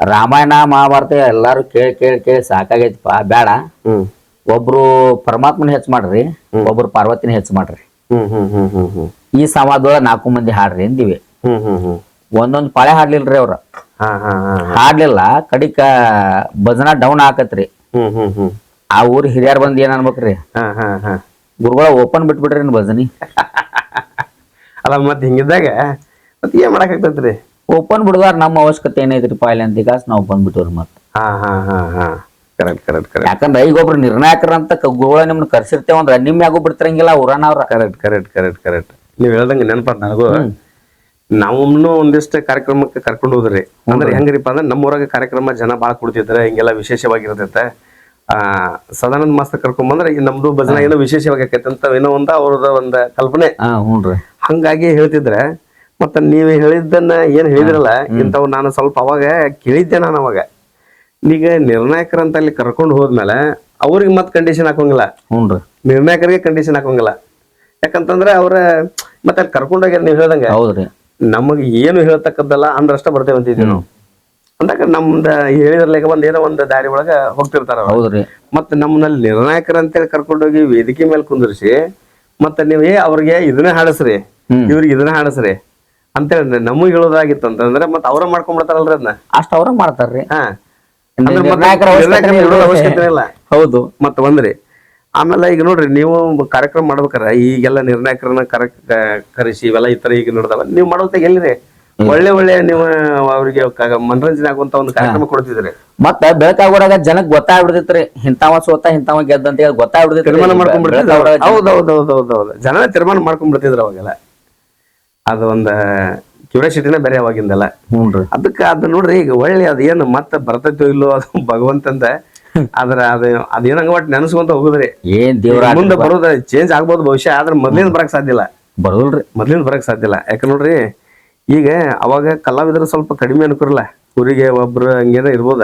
ರಾಮಾಯಣ ಮಹಾಭಾರತ ಎಲ್ಲಾರು ಕೇಳಿ ಕೇಳಿ ಕೇಳಿ ಸಾಕಾಗೈತಿಪ್ಪ, ಬೇಡ ಒಬ್ರು ಪರಮಾತ್ಮನ ಹೆಚ್ಚು ಮಾಡ್ರಿ, ಒಬ್ರು ಪಾರ್ವತಿನ ಹೆಚ್ಚು ಮಾಡ್ರಿ, ಈ ಸಮಾಜದೊಳಗ 4 ಮಂದಿ ಹಾಡ್ರಿ ಅಂದಿವಿ. ಒಂದೊಂದ್ ಪಾಳೆ ಹಾಡ್ಲಿಲ್ರಿ ಅವ್ರ. ಹಾ ಹಾ ಹಾ ಹಾಡ್ಲಿಲ್ಲ ಕಡಿಕ ಭಜನಾ ಡೌನ್ ಆಕತ್ರಿ. ಹ್ಮ್ ಆ ಊರ್ ಹಿರಿಯರ್ ಬಂದ್ ಏನ್ ಅನ್ಬೇಕ್ರಿ, ಹಾ ಹಾ ಹಾ ಗುರುಗಳ ಓಪನ್ ಬಿಟ್ಬಿಟ್ರಿ ಭಜನಿ. ಅಲ್ಲ ಮತ್ ಹಿಂಗಿದ್ದಾಗ ಮತ್ ಏನ್ ಮಾಡಕ್ ಆಗ್ತೈತ್ರಿ. ಓಪನ್ ಬಿಡುದಾರ ನಮ್ಮ ಅವಶ್ಯಕತೆ ಏನೈತ್ರಿ ಪಾಯ್ಲೆ ಅಂತ ಈಗ ನಾವು ಬಂದ್ಬಿಟ್ಟವ್ರಿ ಮತ್. ಹಾ ಹಾ ಹಾ ಹಾ ಕರೆಕ್ಟ್ ಕರೆಕ್ಟ್ ಕರೆಕ್ಟ್ ಯಾಕಂದ್ರ ಈಗ ಒಬ್ರು ನಿರ್ಣಾಯಕರ ಅಂತ ಗುರುಗಳ ನಿಮ್ನ ಕರ್ಸಿರ್ತೇವಂದ್ರ ನಿಮ್ ಯಾಗೂ ಬಿಡ್ತಿರಂಗಿಲ್ಲ ಊರನ ಅವ್ರ. ಕರೆಕ್ಟ್ ಕರೆಕ್ಟ್ ಕರೆಕ್ಟ್ ಕರೆಕ್ಟ್ ನೀವ್ ಹೇಳ್ದಂಗ ನೆನಪಾತ್ ನನಗೂ. ನಾವುನು ಒಂದಿಷ್ಟು ಕಾರ್ಯಕ್ರಮಕ್ಕೆ ಕರ್ಕೊಂಡು ಹೋದ್ರಿ. ಅಂದ್ರೆ ಹೆಂಗ್ರಿಪ್ಪ ಅಂದ್ರೆ ನಮ್ಮೂರಾಗ ಕಾರ್ಯಕ್ರಮ ಜನ ಬಾಳ ಕುಡ್ತಿದ್ರೆ ಹಿಂಗೆಲ್ಲ ವಿಶೇಷವಾಗಿರ್ತೈತೆ. ಸದಾನಂದ ಮಾಸ್ತರ್ ಕರ್ಕೊಂಡ್ ಬಂದ್ರೆ ಈಗ ನಮ್ದು ಭಜನಾ ಏನೋ ವಿಶೇಷವಾಗಿ ಆಕೈತೆ ಅಂತ ಏನೋ ಒಂದ ಅವ್ರದ ಒಂದ ಕಲ್ಪನೆ. ಹ್ಞೂನ್ರಿ. ಹಂಗಾಗಿ ಹೇಳ್ತಿದ್ರೆ ಮತ್ತ ನೀವ್ ಹೇಳಿದ್ದನ್ನ ಏನ್ ಹೇಳಿದ್ರಲ್ಲ ಇಂಥವ್ ನಾನು ಸ್ವಲ್ಪ ಅವಾಗ ಕೇಳಿದ್ದೆ. ನಾನು ಅವಾಗ ಈಗ ನಿರ್ಣಾಯಕರಂತ ಅಲ್ಲಿ ಕರ್ಕೊಂಡು ಹೋದ್ಮೇಲೆ ಅವ್ರಿಗೆ ಮತ್ ಕಂಡೀಷನ್ ಹಾಕೋಂಗಿಲ್ಲ. ಹ್ಞೂನ್ರಿ. ನಿರ್ಣಾಯಕರಿಗೆ ಕಂಡೀಷನ್ ಹಾಕೋಂಗಿಲ್ಲ. ಯಾಕಂತಂದ್ರೆ ಅವ್ರ ಮತ್ತೆ ಅಲ್ಲಿ ಕರ್ಕೊಂಡೋಗ್ಯಾರ ನೀವ್ ಹೇಳ್ದಂಗ. ಹೌದ್ರಿ. ನಮಗ್ ಏನು ಹೇಳ್ತಕ್ಕದ್ದಲ್ಲ ಅಂದ್ರಷ್ಟ ಬರ್ತೇವೆ ಅಂತಿದ್ವಿ ನಾವು. ಅಂದಾಗ ನಮ್ದ ಹೇಳಿದ್ರಲ್ಲ ಒಂದ್ ಏನೋ ಒಂದ್ ದಾರಿ ಒಳಗ ಹೋಗ್ತಿರ್ತಾರ. ಹೌದ್ರಿ. ಮತ್ ನಮ್ಮನಲ್ಲಿ ನಿರ್ಣಾಯಕರ ಅಂತೇಳಿ ಕರ್ಕೊಂಡೋಗಿ ವೇದಿಕೆ ಮೇಲೆ ಕುಂದ್ರಿಸಿ ಮತ್ತೆ ನೀವ್ ಅವ್ರಿಗೆ ಇದನ್ನೇ ಹಾಡಸ್ರಿ, ಇವ್ರಿಗೆ ಇದನ್ನ ಹಾಡಸ್ರಿ ಅಂತೇಳಿ ನಮಗ್ ಹೇಳೋದಾಗಿತ್ತು ಅಂತಂದ್ರೆ ಮತ್ ಅವ್ರ ಮಾಡ್ಕೊಂಡ್ಬಿಡ್ತಾರಲ್ರಿ ಅದನ್ನ. ಅಷ್ಟ ಅವ್ರ ಮಾಡ್ತಾರ್ರಿ. ಹಾ ನಿರ್ಣಾಯಕರ ಅವಶ್ಯಕತೆ ಇಲ್ಲ. ಹೌದು. ಮತ್ ಒಂದ್ರಿ ಆಮೇಲೆ ಈಗ ನೋಡ್ರಿ ನೀವು ಕಾರ್ಯಕ್ರಮ ಮಾಡ್ಬೇಕಾರ ಈಗೆಲ್ಲ ನಿರ್ಣಾಯಕರನ್ನ ಕರೆಸಿ ಇವೆಲ್ಲ ಈ ತರ ಈಗ ನೋಡ್ದಾವ ನೀವು ಮಾಡೋದಾಗ ಎಲ್ಲಿರಿ ಒಳ್ಳೆ ಒಳ್ಳೆ ನೀವು ಅವ್ರಿಗೆ ಮನರಂಜನೆ ಆಗುವಂತ ಒಂದು ಕಾರ್ಯಕ್ರಮ ಕೊಡ್ತಿದ್ರಿ. ಮತ್ತ ಬೆಳಕಾಗೋರಾಗ ಜನಕ್ ಗೊತ್ತಾಗ್ಬಿಡ್ತೈತ್ರಿ ಇಂತಾವ ಸೋತ ಇಂತಾವ ಗೆದ್ದ ಅಂತ ಹೇಳಿ ಗೊತ್ತಾಗ್ಬಿಡ್ತೈತಿ. ತೀರ್ಮಾನ ಮಾಡ್ಕೊಂಡ್ಬಿಡ್ತಿದ್ರು. ಹೌದೌದೌದೌದೌದು ಜನ ತೀರ್ಮಾನ ಮಾಡ್ಕೊಂಡ್ಬಿಡ್ತಿದ್ರು ಅವಾಗೆಲ್ಲ. ಅದು ಒಂದ ಕ್ಯೂರಿಯಾಸಿಟಿನ ಬೇರೆ ಅವಾಗಿಂದಲ್ಲ. ಹ್ಞೂನ್ರಿ. ಅದಕ್ಕೆ ಅದ್ ನೋಡ್ರಿ ಈಗ ಒಳ್ಳೆ ಅದ್ ಏನು ಮತ್ತೆ ಬರ್ತೈತೋ ಇಲ್ಲೋ ಅದು ಭಗವಂತಂದ ಆದ್ರ ಅದೇನಂಗ ಒಟ್ಟು ನೆನಸ್ಕೊಂತ ಹೋಗುದ್ರಿ. ಏನ್ ದೇವ್ರ ಮುಂದೆ ಬರೋದ ಚೇಂಜ್ ಆಗ್ಬೋದು ಭವಿಷ್ಯ. ಆದ್ರೆ ಮೊದ್ಲಿಂದ ಬರಕ್ ಸಾಧ್ಯ ಇಲ್ಲ. ಬರೋಲ್ರಿ. ಮೊದ್ಲಿಂದ ಬರಕ್ ಸಾಧ್ಯ ಇಲ್ಲ. ಯಾಕ ನೋಡ್ರಿ ಈಗ ಅವಾಗ ಕಲಾವಿದರು ಸ್ವಲ್ಪ ಕಡಿಮೆ ಅನ್ಕೊರಲ್ಲ. ಊರಿಗೆ ಒಬ್ರು ಹಂಗೇನ ಇರ್ಬೋದ.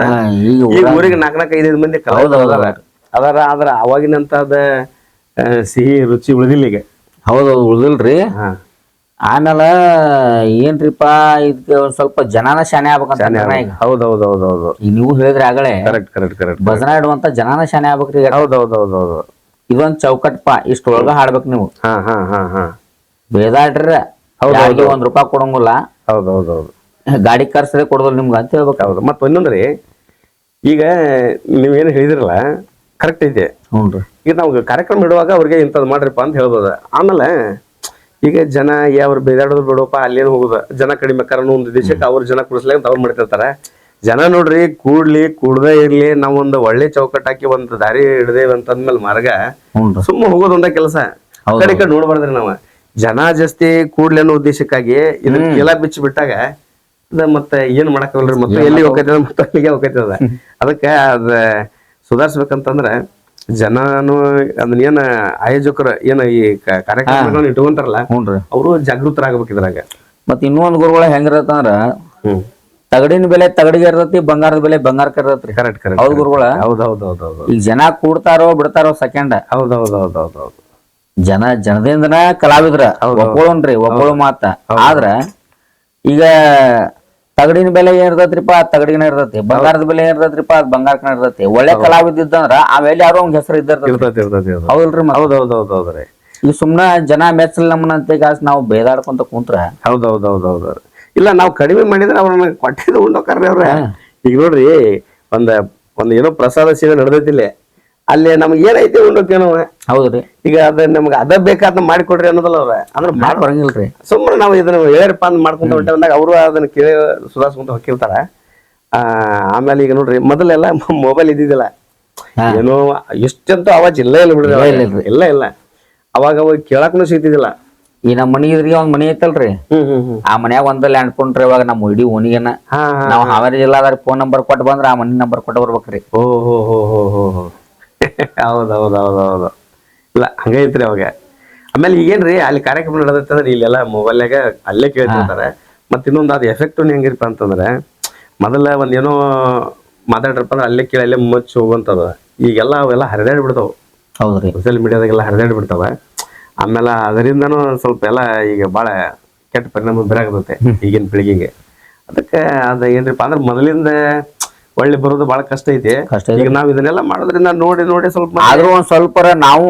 ಈಗ ಊರಿಗೆ 4-5 ಮಂದಿ ಕಲಾವಿದರು ಅದಾರ. ಆದ್ರ ಅವಾಗಿನಂತದ ಸಿಹಿ ರುಚಿ ಉಳಿದಿಲ್ಲ ಈಗ. ಹೌದೌದು ಉಳ್ದಿಲ್ರಿ. ಹಾ ಆಮೇಲೆ ಏನ್ರಿಪಾ ಇದಕ್ಕೆ ಒಂದ್ ಸ್ವಲ್ಪ ಜನಾನ ಶಾನೆ ಆಗ್ಬೇಕಂತ ಈಗ. ಹೌದೌದೌದೌದು ಈಗ ನೀವು ಹೇಳಿದ್ರಿ ಆಗಲೇ ಕರೆಕ್ಟ್ ಕರೆಕ್ಟ್ ಕರೆಕ್ಟ್ ಭಜನಾ ಇಡುವಂತ ಜನಾನ ಶಾನೆ ಆಗ್ಬೇಕ್ರಿ. ಹೌದೌದೌದೌದು ಇದೊಂದ್ ಚೌಕಟ್ಪ ಇಷ್ಟೊಳಗ ಹಾಡ್ಬೇಕು ನೀವು. ಹಾ ಹಾ ಹಾ ಹಾ ಬೇದಾಡ್ರ ಯಾರಿಗೆ ₹1 ಕೊಡಂಗಿಲ್ಲ. ಹೌದೌದೌದು ಗಾಡಿ ಕರ್ಸದೆ ಕೊಡೋದಿಲ್ಲ ನಿಮ್ಗೆ ಅಂತ ಹೇಳ್ಬೇಕು. ಹೌದು. ಮತ್ ಒಂದೊಂದ್ರಿ ಈಗ ನೀವೇನು ಹೇಳಿದ್ರಲ್ಲ ಕರೆಕ್ಟ್ ಐತೆ. ಹ್ಞೂನ್ರಿ. ಈಗ ನಾವು ಕಾರ್ಯಕ್ರಮ ಇಡುವಾಗ ಅವ್ರಿಗೆ ಇಂಥದ್ ಮಾಡ್ರಿಪ್ಪ ಅಂತ ಹೇಳ್ಬೋದು. ಆಮೇಲೆ ಈಗ ಜನ ಅವ್ರು ಬೇದಾಡೋದು ಬಿಡೋಪ್ಪ ಅಲ್ಲೇನು ಹೋಗುದ ಜನ ಕಡಿಮೆ ಕಾರಣ ಒಂದು ದೇಶಕ್ಕೆ ಅವ್ರ ಜನ ಕುಡಿಸ್ಲಿ ಅಂತ ಅವ್ರು ಮಾಡ್ತಿರ್ತಾರ. ಜನ ನೋಡ್ರಿ ಕೂಡದೇ ಇರ್ಲಿ ನಾವೊಂದು ಒಳ್ಳೆ ಚೌಕಟ್ ಹಾಕಿ ಒಂದ್ ದಾರಿ ಹಿಡ್ದೇವ್ ಅಂತಂದ್ಮೇಲೆ ಮಾರ್ಗ ಸುಮ್ಮ ಹೋಗೋದೊಂದ ಕೆಲಸ. ಕಡೆ ಕಡೆ ನೋಡ್ಬಾರ್ದ್ರಿ ನಾವ್. ಜನ ಜಾಸ್ತಿ ಕೂಡ್ಲಿ ಅನ್ನೋ ಉದ್ದೇಶಕ್ಕಾಗಿ ಇದನ್ನ ಕೆಲ ಬಿಚ್ಚಿ ಬಿಟ್ಟಾಗ ಮತ್ತೆ ಏನ್ ಮಾಡಕ್ಕಾಗಲ್ರಿ. ಮತ್ತೆ ಎಲ್ಲಿ ಹೋಗ್ತದ ಮತ್ತೆ ಅಲ್ಲಿಗೆ ಹೋಗ್ತದ. ಅದಕ್ಕೆ ಅದ ಸುಧಾರಿಸ್ಬೇಕಂತಂದ್ರ ಜನನು ಅದನ್ನ ಏನ ಆಯೋಜಕರು ಏನ ಈ ಕಾರ್ಯಕ್ರಮಗಳನ್ನ ಇಟ್ಕೊಂತಾರಲ್ಲ ಅವರು ಜಾಗೃತರಾಗಬೇಕು ಇದ್ರಾಗ. ಮತ್ ಇನ್ನೊಂದ್ ಗುರುಗಳ ಹೆಂಗಿರತ್ತಂದ್ರ ತಗಡಿನ ಬೆಲೆ ತಗಡಿಗೆ ಇರ್ತೈತಿ, ಬಂಗಾರದ ಬೆಲೆ ಬಂಗಾರಕ್ಕೆ ಇರ್ತೈತ್ರಿ. Correct correct. ಹೌದ್ ಗುರುಗಳ. ಹೌದೌದೌದೌದು. ಈಗ ಜನ ಕೂಡ್ತಾರೋ ಬಿಡ್ತಾರೋ ಸೆಕೆಂಡ್. ಹೌದೌದೌದೌದೌದು. ಜನದಿಂದನ ಕಲಾವಿದ್ರ ಒಪ್ಕೊಳ್ಳೋಣ್ರಿ, ಒಪ್ಕೊಳ್ಳೋ ಮಾತ. ಆದ್ರ ಈಗ ತಗಡಿನ ಬೆಲೆ ಏನ್ ಇರ್ತೈತ್ರಿಪ್ಪ ತಗಡಿನ ಇರ್ತೈತಿ, ಬಂಗಾರದ ಬೆಲೆ ಏನ್ ಇರ್ತೈತ್ರಿಪ್ಪ ಅದ್ ಬಂಗಾರಕನ ಇರ್ತೈತಿ. ಒಳ್ಳೆ ಕಲಾವಿದ ಇದ್ದಂದ್ರ ಆಮೇಲೆ ಯಾರೋ ಒಂದ್ ಹೆಸರು ಇದ್ದಿರ್ತೈತಿ. ಹೌದಲ್ರಿ. ಹೌದೌದೌದೌದ್ರಿ. ಈಗ ಸುಮ್ನ ಜನ ಮೆಚ್ಚಲ್ ನಮ್ಮನಂತೆ ನಾವು ಬೇದಾಡ್ಕೊಂತ ಕುಂತ್ರ. ಹೌದೌದೌದೌದು. ಇಲ್ಲ ನಾವ್ ಕಡಿಮೆ ಮಾಡಿದ್ರೆ ಅವ್ರನ್ನ ಕೊಟ್ಟಿದ್ದು ಉಂಡೋಕಾರ್ರಿ ಅವ್ರ. ಈಗ ನೋಡ್ರಿ ಒಂದ್ ಏನೋ ಪ್ರಸಾದ ಸೇವೆ ನಡೆದೈತಿಲ್ಲ ಅಲ್ಲಿ ನಮ್ಗೆ ಏನೈತಿ ಉಂಡೋಕೇನೋ. ಹೌದ್ರಿ. ಈಗ ಅದ ನಮ್ಗೆ ಅದ ಬೇಕಾದ ಮಾಡಿಕೊಡ್ರಿ ಅನ್ನೋದಲ್ಲ ಅವ್ರ. ಅಂದ್ರೆ ಮಾಡಿ ಬರಂಗಿಲ್ರಿ. ಸುಮ್ಮನೆ ನಾವು ಇದನ್ನ ಹೇಳ್ರಪ್ಪ ಅಂತ ಮಾಡ್ಕೊಂತ ಹೊಂಟೆ ಬಂದಾಗ ಅವರು ಅದನ್ನ ಕೇಳಿ ಸುಧಾರಿಸ್ಕೊಂತ ಹೋಗಿರ್ತಾರ. ಆಮೇಲೆ ಈಗ ನೋಡ್ರಿ ಮೊದಲೆಲ್ಲ ಮೊಬೈಲ್ ಇದ್ದಿದ್ದಿಲ್ಲ. ಏನೋ ಎಷ್ಟಂತೂ ಅವಾಜ್ ಇಲ್ಲ ಬಿಡ್ರಿ. ಇಲ್ಲ ಅವಾಗ ಕೇಳಾಕನು ಸಿಗ್ತಿದ್ದಿಲ್ಲ. ಈ ನಮ್ ಮನಿ ಇದ್ರಿಗೆ ಒಂದ್ ಮನಿ ಐತಲ್ರಿ, ಆ ಮನ್ಯಾಗ ಒಂದ್ ಲ್ಯಾಂಡ್ ಫೋನ್ ರೀ. ಇವಾಗ ನಮ್ ಇಡೀ ಓಣಿಗೆನ ನಾವ್ ಹಾವೇರಿ ಜಿಲ್ಲಾದಾರ ಫೋನ್ ನಂಬರ್ ಕೊಟ್ಟು ಬಂದ್ರ ಆ ಮನಿ ನಂಬರ್ ಕೊಟ್ಟು ಬರ್ಬೇಕ್ರಿ. ಹೌದೌದೌದೌದು. ಇಲ್ಲ ಹಂಗೈತ್ರಿ ಅವಾಗ. ಆಮೇಲೆ ಈಗೇನ್ರಿ ಅಲ್ಲಿ ಕಾರ್ಯಕ್ರಮ ನಡೆದೈತೆ ಅಂದ್ರೆ ಇಲ್ಲೆಲ್ಲ ಮೊಬೈಲ್ನಾಗ ಅಲ್ಲೇ ಕೇಳ್ತಿರ್ತಾರೆ. ಮತ್ ಇನ್ನೊಂದು ಅದು ಎಫೆಕ್ಟ್ ಹೆಂಗಿರಪ್ಪ ಅಂತಂದ್ರೆ ಮೊದಲ ಒಂದೇನೋ ಮಾತಾಡ್ರಪ್ಪ ಅಂದ್ರೆ ಅಲ್ಲೇ ಕೇಳಿ ಅಲ್ಲೇ ಮುಚ್ಚಿ ಹೋಗುವಂತದ. ಈಗೆಲ್ಲ ಅವೆಲ್ಲ ಹರಿದಾಡಿ ಬಿಡ್ತಾವ. ಹೌದ್ರಿ. ಸೋಷಿಯಲ್ ಮೀಡಿಯಾದಾಗೆಲ್ಲ ಹರಿದಾಡಿ ಬಿಡ್ತಾವ. ಆಮೇಲೆ ಅದರಿಂದನೂ ಸ್ವಲ್ಪ ಎಲ್ಲ ಈಗ ಭಾಳ ಕೆಟ್ಟ ಪರಿಣಾಮ ಬೀರಾಗತ್ತೆ ಈಗಿನ ಪೀಳಿಗೆಗೆ. ಅದಕ್ಕೆ ಅದ ಏನ್ರಿಪ್ಪ ಅಂದ್ರೆ ಮೊದಲಿಂದ ಒಳ್ಳೆ ಬರೋದು ಬಹಳ ಕಷ್ಟ ಐತಿ. ಈಗ ನಾವ್ ಇದನ್ನೆಲ್ಲ ಮಾಡೋದ್ರಿಂದ ನೋಡಿ ನೋಡಿ ಸ್ವಲ್ಪ ಆದ್ರೂ ಒಂದ್ ಸ್ವಲ್ಪ ನಾವು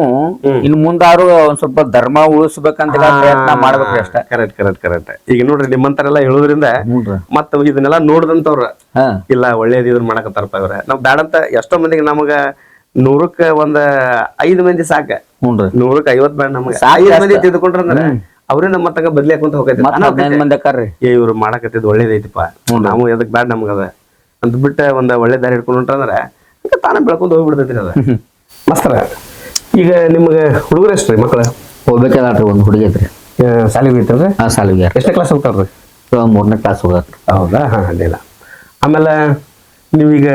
ಇನ್ ಮುಂದಾರು ಒಂದ್ ಸ್ವಲ್ಪ ಧರ್ಮ ಉಳಿಸ್ಬೇಕಂತ ಪ್ರಯತ್ನ ಮಾಡ್ಬೇಕ್ರಿ ಅಷ್ಟ. ಕರೆಕ್ಟ್. ಈಗ ನೋಡ್ರಿ ನಿಮ್ಮಂತರೆಲ್ಲ ಹೇಳೋದ್ರಿಂದ ಮತ್ತ ಇದನ್ನೆಲ್ಲ ನೋಡಿದಂತವ್ರ ಇಲ್ಲ ಒಳ್ಳೇದ್ ಇದನ್ನ ಮಾಡಕತ್ತಾರಪ್ಪ ಇವ್ರ. ನಾವ್ ಬ್ಯಾಡಂತ ಎಷ್ಟೋ ಮಂದಿಗೆ ನಮಗ 100ಕ್ಕ 5 ಮಂದಿ ಸಾಕ. 100ಕ್ಕೆ 50 ಬೇಡ ನಮಗ 5 ಮಂದಿ ತಿಳ್ಕೊಂಡ್ರಂದ್ರ ಅವ್ರೇ ನಮ್ಮ ತಗ ಬದ್ಲಿ ಹಾಕೊಂತ ಹೋಗೈತಿ. ಇವ್ರು ಮಾಡಕತ್ತಿದ್ ಒಳ್ಳೇದೈತಿಪ್ಪ, ನಾವು ಎದಕ್ ಬ್ಯಾಡ ನಮ್ಗದ ಅಂತ ಬಿಟ್ಟ ಒಂದ್ ಒಳ್ಳೆ ದಾರಿ ಹಿಡ್ಕೊಂಡು ಹೊಂಟ್ರಂದ್ರ ತಾನ ಬೆಳ್ಕೊಂಡ್ ಹೋಗ್ಬಿಡ್ತೈತ್ರಿ ಅದ. ಮಸ್ತರ. ಈಗ ನಿಮ್ಗ ಹುಡುಗರು ಎಷ್ಟ್ರಿ ಮಕ್ಳ? ಹೋಗ್ಬೇಕಲ್ರಿ ಒಂದ್ ಹುಡುಗಿ ಐತ್ರಿ, ಸಾಲಿಗೆ ಐತಲ್ರಿ? ಸಾಲಿಗೆ. ಎಷ್ಟನೇ ಕ್ಲಾಸ್ ಹೋಗ್ತಾರ್ರಿ? 3ನೇ ಕ್ಲಾಸ್ ಹೋಗತ್ರಿ. ಹೌದಾ? ಅಡ್ಡಿಲ್ಲ. ಆಮೇಲೆ ನೀವೀಗ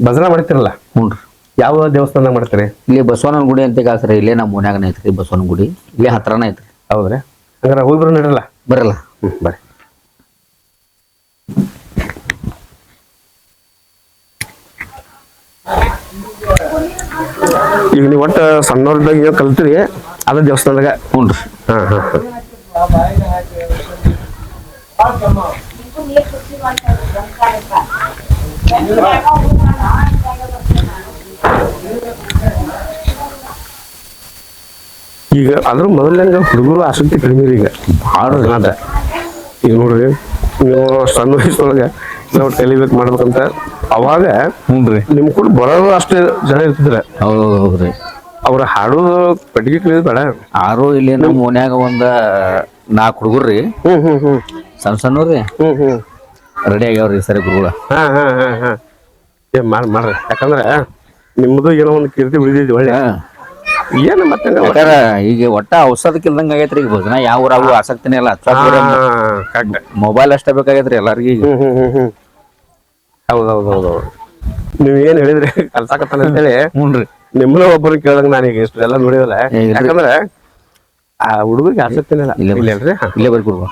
ಭಜನಾ ಮಾಡ್ತಿರಲ್ಲ? ಯಾವ ದೇವಸ್ಥಾನ ಮಾಡ್ತೀರಿ? ಇಲ್ಲಿ ಬಸವಣ್ಣನ ಗುಡಿ ಅಂತ ಕಾಸ್ರಿ, ಇಲ್ಲೇ ನಮ್ಮ ಮನ್ಯಾಗನ ಐತ್ರಿ ಬಸವಣ್ಣನ ಗುಡಿ, ಇಲ್ಲೇ ಹತ್ರನ ಐತ್ರಿ. ಹೌದ್ರಿ? ಹಂಗಾರ ಹೋಗಿ ಬರೋ ನಡಲ್ಲ? ಬರಲ್ಲ. ಬರ್ರಿ. ಈಗ ನೀವು ಒಟ್ಟು ಸಣ್ಣವ್ರದಾಗ ಕಲ್ತೀರಿ ಅದ ದೇವಸ್ಥಾನದಾಗ? ಹ್ಞೂ. ಈಗ ಅದ್ರ ಮೊದಲಂಗ ಹುಡುಗರು ಆಸಕ್ತಿ ಕಡಿಮೆ ಈಗ ಭಾಳ ಅದ. ಈಗ ನೋಡ್ರಿ ನೀವು ಸಣ್ಣ ವಯಸ್ಸೊಳಗೆ ನಾವು ಕಲಿಬೇಕು ಮಾಡ್ಬೇಕಂತ ಅವಾಗ ನಿಮ್ ಕೂಡ ಬರೋರು ಅಷ್ಟೇ ಜನ ಇರ್ತಿದ್ರ. ಹೌದ್ರಿ. ಅವ್ರ ಹಾಡೋದು ಪೆಟ್ಟಿಗೆ ಕಲಿಯೋದು ಬೇಡ. ಆರು ಇಲ್ಲಿ ನಮ್ಮ ಮನ್ಯಾಗ ಒಂದ 4 ಹುಡುಗರ್ರಿ, ಸಣ್ಣವ್ರಿ, ರೆಡಿ ಆಗ್ಯಾವ್ರಿ ಸರಿ ಗುರುಗಳ. ಮಾಡ್ರಿ, ಯಾಕಂದ್ರ ನಿಮ್ದು ಏನೋ ಒಂದು ಕೀರ್ತಿ ಉಳಿದಿದ್ವಿ ಒಳ್ಳೆ. ಏನು ಮತ್ತೆ ಈಗ ಒಟ್ಟ ಔಷಧಕ್ಕಿಲ್ದಂಗ ಆಗೈತ್ರಿ ಈಗ ಭಜನಾ. ಯಾವ ಊರಾಗೂ ಆಸಕ್ತಿನೇ ಇಲ್ಲ, ಮೊಬೈಲ್ ಅಷ್ಟೇ ಬೇಕಾಗೈತ್ರಿ ಎಲ್ಲಾರ್ಗಿ. ಹೌದೌದೌದು. ನೀವ್ ಏನ್ ಹೇಳಿದ್ರಿ ಕಲ್ಸಾಕತ್ತಾನ ಅಂತೇಳಿ ನಿಮ್ಮನ್ನ ಒಬ್ಬರು ಕೇಳ್ದಂಗ ನಾನೀಗ ಇಷ್ಟು ಎಲ್ಲ ನೋಡಿದಲ್ಲ. ಯಾಕಂದ್ರ ಆ ಹುಡುಗರಿಗೆ ಆಸಕ್ತಿನೇ ಇಲ್ಲ. ಇಲ್ಲೇನ್ರಿ? ಇಲ್ಲೇ ಬರ್ಕೊಡ್ಬ.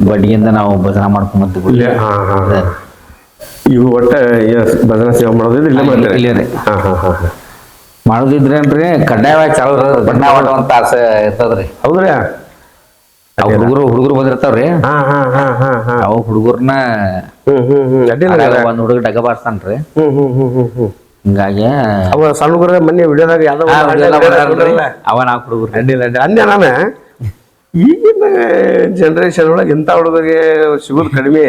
ಬಡ್ಡಿಯಿಂದ ನಾವು ಭಜನಾ ಮಾಡ್ಕೊಂಡ್ ಬಂದ್ವಿ. ಇವು ಒಟ್ಟ ಭಜನಾ ಸೇವೆ ಮಾಡೋದಿದ್ರೆ ಇಲ್ಲೇ ಮಾಡ್ತಾರೆ? ಇಲ್ಲೇ ರೀ. ಮಾಡೋದಿದ್ರೇನ್ರಿ ಕಡ್ಡಾಯವಾಗಿ ಚಾಲು ಭಜನಾ ಮಾಡುವಂತ ಆಸೆ ಇರ್ತದ್ರಿ. ಹೌದ್ರಿ? ಹುಡುಗರು ಬಂದಿರ್ತಾವ್ರಿ, ಅವ ಹುಡುಗರ್ನ ಒಂದ್ ಹುಡುಗ ಡಗ ಬಾರ್ಸ್ತಾನ್ರಿ. ಹಿಂಗಾಗಿ ಅವ ಸಣ್ಣ ಹುಡುಗರ ಮೊನ್ನೆ ವಿಡಿಯೋದಾಗ ಅವ 4 ಹುಡುಗರು ಅಡ್ಡಿಲ್ಲ ಅಂದೆ ನಾನು. ಈಗಿನ ಜನರೇಷನ್ ಒಳಗೆ ಎಂತ ಹುಡುಗರಿಗೆ ಸಿಗೋದು ಕಡಿಮೆ.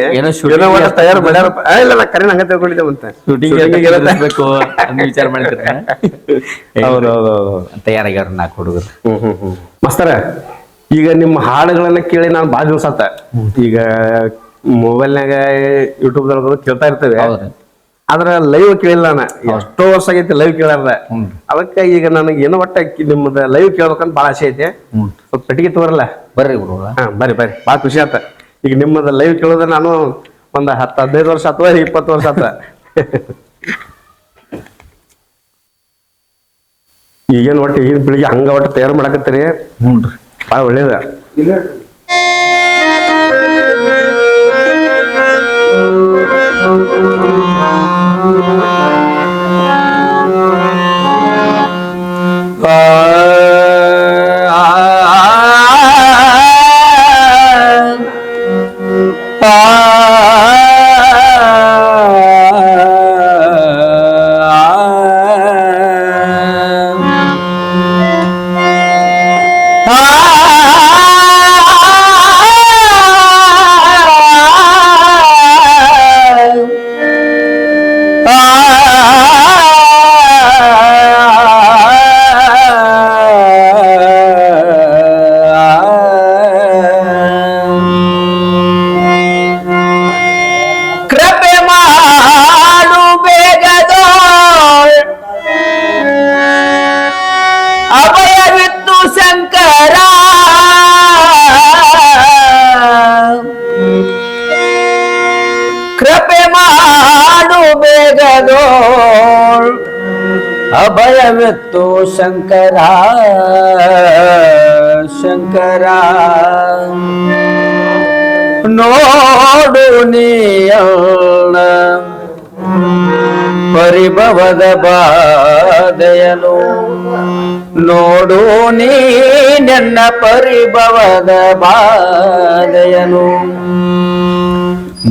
ತಯಾರು ಮಾಡ್ಯಾರಪ್ಪ. ಇಲ್ಲ ಕರೆ ಹಂಗ ತಿಳ್ಕೊಂಡಿದ್ದೆ ಮತ್ತೆ ವಿಚಾರ ಮಾಡ್ತೀರ. ಹೌದೌದು ತಯಾರಾಗ್ಯಾರ 4 ಹುಡುಗರು. ಮಸ್ತರ. ಈಗ ನಿಮ್ಮ ಹಾಡುಗಳನ್ನ ಕೇಳಿ ನಾನು ಭಾಳ ದಿವಸ ಆತ. ಈಗ ಮೊಬೈಲ್ನಾಗ ಯೂಟ್ಯೂಬ್ದೊಳಗ ಕೇಳ್ತಾ ಇರ್ತೇವೆ, ಆದ್ರ ಲೈವ್ ಕೇಳಿಲ್ಲ ನಾನು. ಎಷ್ಟೋ ವರ್ಷ ಆಗೈತಿ ಲೈವ್ ಕೇಳಾರ್ದ. ಅದಕ್ಕೆ ಈಗ ನನಗೆ ಏನೋ ಒಟ್ಟ ನಿಮ್ದ ಲೈವ್ ಕೇಳ್ಬೇಕಂತ ಭಾಳ ಆಸೆ ಐತಿ. ಸ್ವಲ್ಪ ಪೆಟ್ಟಿಗೆ ತಗೋರಲ್ಲ? ಬರ್ರಿ. ಬರ್ರಿ ಭಾಳ ಖುಷಿ ಆತ. ಈಗ ನಿಮ್ಮದ ಲೈವ್ ಕೇಳೋದ ನಾನು ಒಂದ್ 10-15 ವರ್ಷ ಅಥವಾ 20 ವರ್ಷ ಆತ. ಈಗೇನ್ ಒಟ್ಟು ಈಗಿನ ಪೀಳಿಗೆ ಹಂಗ ಒಟ್ಟು ತಯಾರು ಮಾಡಕತ್ತೀರಿ. ಭಾಳ ಒಳ್ಳೇದ. ಅಭಯವಿತ್ತು ಶಂಕರ ಶಂಕರ ನೋಡು ನೀಯಣ್ಣ ಪರಿಭವದ ಬಾಧೆಯನು ನೋಡು ನೀ ನನ್ನ ಪರಿಭವದ ಬಾಧೆಯನು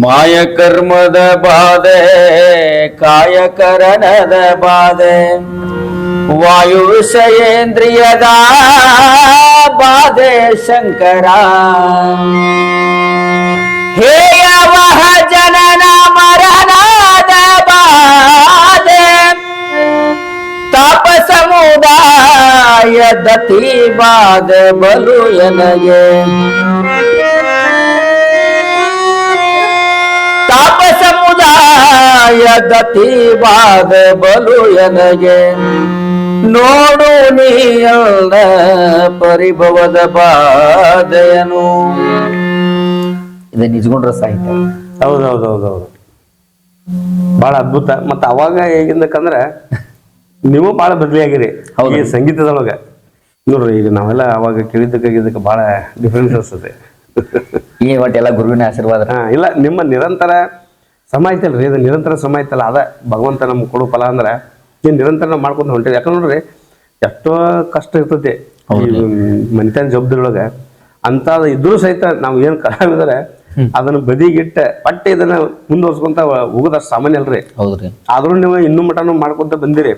ಮಾಯ ಕರ್ಮದ ಬಾಧೆ ಕಾಯಕರಣದ ಬಾಧೆ ವಾಯು ವಿಷಯೇಂದ್ರಿಯದ ಬಾಧೆ ಶಂಕರ ಹೇಯವಹ ಜನನ ಮರಣದ ಬಾಧೆ ತಾಪ ಸಮುದಾಯ ದತಿ ಬಾಧೆ ಬಲು ಎನಗೆ ತಾಪ ಸಮುದಾಯ ದತಿ ಬಾಧೆ ಬಲು ಎನಗೆ ನೋಡು ನೀಯಲ್ಲ ಪರಿಭವದ ಬಾಧೆಯನು. ಇದು ನಿಜಗುಂಡ್ರ ಸಾಹಿತ್ಯ. ಹೌದೌದೌದೌದು, ಬಹಳ ಅದ್ಭುತ. ಮತ್ತ ಅವಾಗ ಹೇಗಿಂದಕ್ಕಂದ್ರ ನೀವು ಬಹಳ ಬದಲಿಯಾಗಿರಿ ಈ ಸಂಗೀತದೊಳಗ. ನೋಡ್ರಿ ಈಗ ನಾವೆಲ್ಲ ಅವಾಗ ಕೇಳಿದ್ದಕ್ಕೆ ಬಹಳ ಡಿಫ್ರೆನ್ಸ್ ಅನ್ಸುತ್ತೆ. ಈ ಒಟ್ಟೆಲ್ಲ ಗುರುವಿನ ಆಶೀರ್ವಾದ. ಇಲ್ಲ, ನಿಮ್ಮ ನಿರಂತರ ಶ್ರಮ ಐತಲ್ರಿ, ಇದು ನಿರಂತರ ಶ್ರಮ ಐತಲ್ಲ, ಅದ ಭಗವಂತ ನಮ್ಗೆ ಕೊಡೋ ಫಲ ಅಂದ್ರೆ ನೀವು ನಿರಂತರ ನಾವು ಮಾಡ್ಕೊಂಡು ಹೊಂಟಿವಿ. ಯಾಕಂದ್ರೆ ನೋಡ್ರಿ ಎಷ್ಟೋ ಕಷ್ಟ ಇರ್ತೈತಿ ಈ ಮನಿತನ ಜವಾಬ್ದಾರಿಯೊಳಗ. ಅಂತ ಇದ್ರೂ ಸಹಿತ ನಾವು ಏನ್ ಕಲಾವಿದರೆ ಅದನ್ನ ಬದಿಗಿಟ್ಟ ಪಟ್ಟೆ ಇದನ್ನ ಮುಂದುವರ್ಸ್ಕೊಂತ ಹೋಗೋದಷ್ಟು ಸಾಮಾನ್ಯ ಅಲ್ರಿ. ಹೌದ್ರಿ. ಆದ್ರೂ ನೀವು ಇನ್ನೂ ಮಟನು ಮಾಡ್ಕೊಂತ ಬಂದಿರಿ.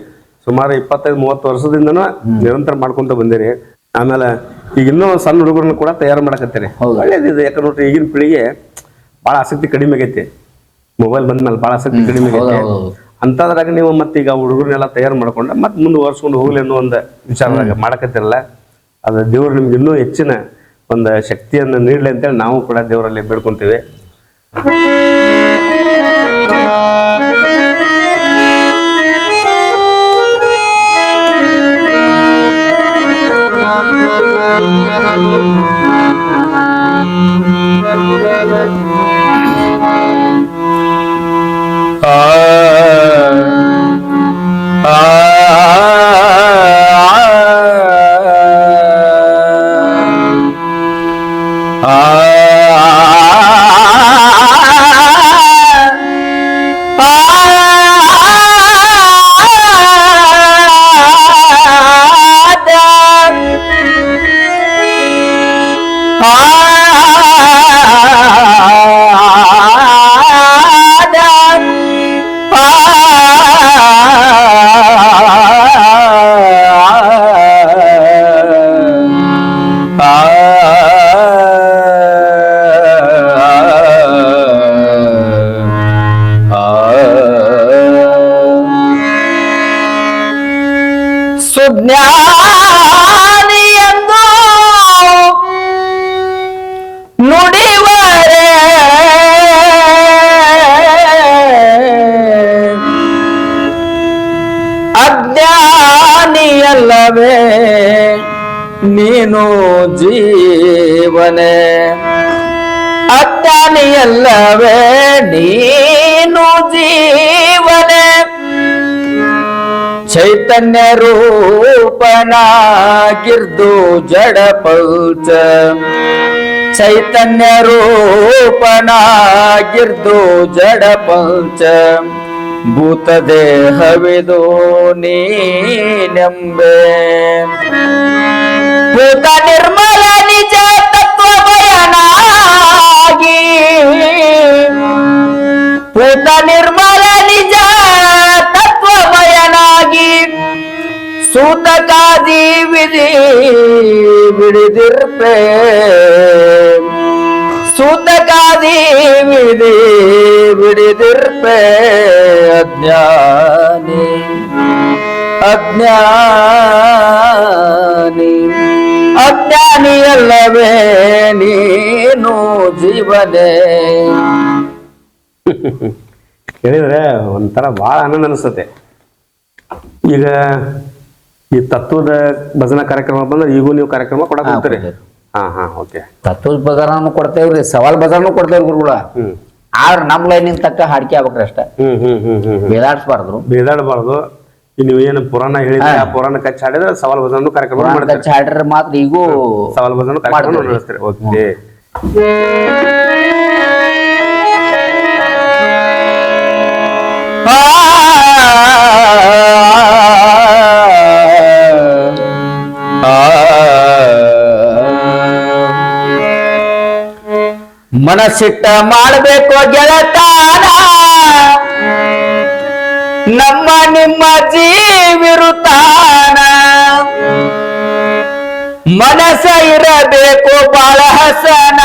ಸುಮಾರು 25-30 ವರ್ಷದಿಂದನೂ ನಿರಂತರ ಮಾಡ್ಕೊಂತ ಬಂದಿರಿ. ಆಮೇಲೆ ಈಗ ಇನ್ನೂ ಸಣ್ಣ ಹುಡುಗರನ್ನ ಕೂಡ ತಯಾರು ಮಾಡಕತ್ತೀರಿ. ಒಳ್ಳೇದಿದೆ. ಯಾಕಂದ್ರೆ ನೋಡ್ರಿ ಈಗಿನ ಪೀಳಿಗೆ ಭಾಳ ಆಸಕ್ತಿ ಕಡಿಮೆ ಆಗೈತಿ. ಮೊಬೈಲ್ ಬಂದ್ಮೇಲೆ ಭಾಳ ಆಸಕ್ತಿ ಕಡಿಮೆ ಆಗೈತಿ. ಅಂತದ್ರಾಗ ನೀವು ಮತ್ತೆ ಈಗ ಹುಡುಗರನ್ನೆಲ್ಲ ತಯಾರು ಮಾಡ್ಕೊಂಡ ಮತ್ತೆ ಮುಂದುವರ್ಸ್ಕೊಂಡು ಹೋಗ್ಲಿ ಅನ್ನೋ ಒಂದು ವಿಚಾರದಾಗ ಮಾಡಕತ್ತಿರಲ್ಲ. ಅದು ದೇವ್ರು ನಿಮ್ಗೆ ಇನ್ನೂ ಹೆಚ್ಚಿನ ಒಂದು ಶಕ್ತಿಯನ್ನು ನೀಡಲಿ ಅಂತೇಳಿ ನಾವು ಕೂಡ ದೇವರಲ್ಲಿ ಬೇಡ್ಕೊಂತೀವಿ. ಸುಜ್ಞಾನಿಯಂದು ನುಡಿವರೆ ಅಜ್ಞಾನಿಯಲ್ಲವೇ ನೀನು ಜೀವನೆ, ಅಜ್ಞಾನಿಯಲ್ಲವೇ ನೀನು ಜೀವನೆ. ಚೈತನ್ಯ ರೂಪನಾಗಿರ್ದು ಜಡ ಪೌಚ, ಚೈತನ್ಯ ರೂಪನಾಗಿರ್ದು ಜಡ ಪೌಚ. ಭೂತ ದೇಹವಿದು ನೀನೆಂಬೆ, ಭೂತ ನಿರ್ಮಲ ನಿಜ ತತ್ವ ಬಯನಾಗಿ, ಭೂತ ನಿರ್ಮಲ ನಿಜ ತತ್ವ ಬಯನಾಗಿ. ಸೂತಕಾದಿ ವಿಧಿ ಬಿಡಿದಿರ್ಪೆ, ಸೂತಕಾದಿ ವಿಧಿ ಬಿಡಿದಿರ್ಪೆ. ಅಜ್ಞಾನಿ ಅಜ್ಞಾನಿ ಅಜ್ಞಾನಿಯಲ್ಲವೇ ನೀನು ಜೀವನೇ. ಕೇಳಿದ್ರೆ ಒಂಥರ ಭಾಳ ಆನಂದ ಅನಿಸ್ತತೆ. ಈಗ ಈ ತತ್ವದ ಭಜನಾ ಕಾರ್ಯಕ್ರಮ ಬಂದ್ರೆ ಈಗೂ ನೀವು ಕಾರ್ಯಕ್ರಮ ಕೊಡಕ್ ಹೋಗ್ತೀರಿ? ಓಕೆ. ತತ್ವದ ಬಜಾರನು ಕೊಡ್ತೇವ್ರಿ, ಸವಾಲ್ ಬಜಾರ್ನು ಕೊಡ್ತೇವ್ರಿ ಗುರುಗಳ. ಆದ್ರೆ ನಮ್ ಲೈನಿನ ತಕ್ಕ ಹಾಡಿಕೆ ಆಗ್ಬೇಕ್ರಿ ಅಷ್ಟ. ಬೇದಾಡ್ಸ್ಬಾರ್ದು, ಬೇದಾಡಬಾರ್ದು. ನೀವು ಏನು ಪುರಾಣ ಹೇಳಿದ್ರೆ ಆ ಪುರಾಣ ಕಚ್ಚಿ ಹಾಡಿದ್ರೆ ಸವಾಲ್ ಭಜನೂ ಕಾರ್ಯಕ್ರಮ ಕಚ್ಚಿ ಹಾಡ್ರೆ ಮಾತ್ರ ಈಗೂ ಸವಾಲ್ ಭಜನೂ ಕಾರ್ಯಕ್ರಮ ನಡೆಸ್ತೀರಿ. ಓಕೆ. ಮನಸ್ಸಿಟ್ಟ ಮಾಡಬೇಕು ಗೆಳತಾನ ನಮ್ಮ ನಿಮ್ಮ ಜೀವಿರುತ್ತಾನ ಮನಸ್ಸ ಇರಬೇಕು ಬಾಳ ಹಸನ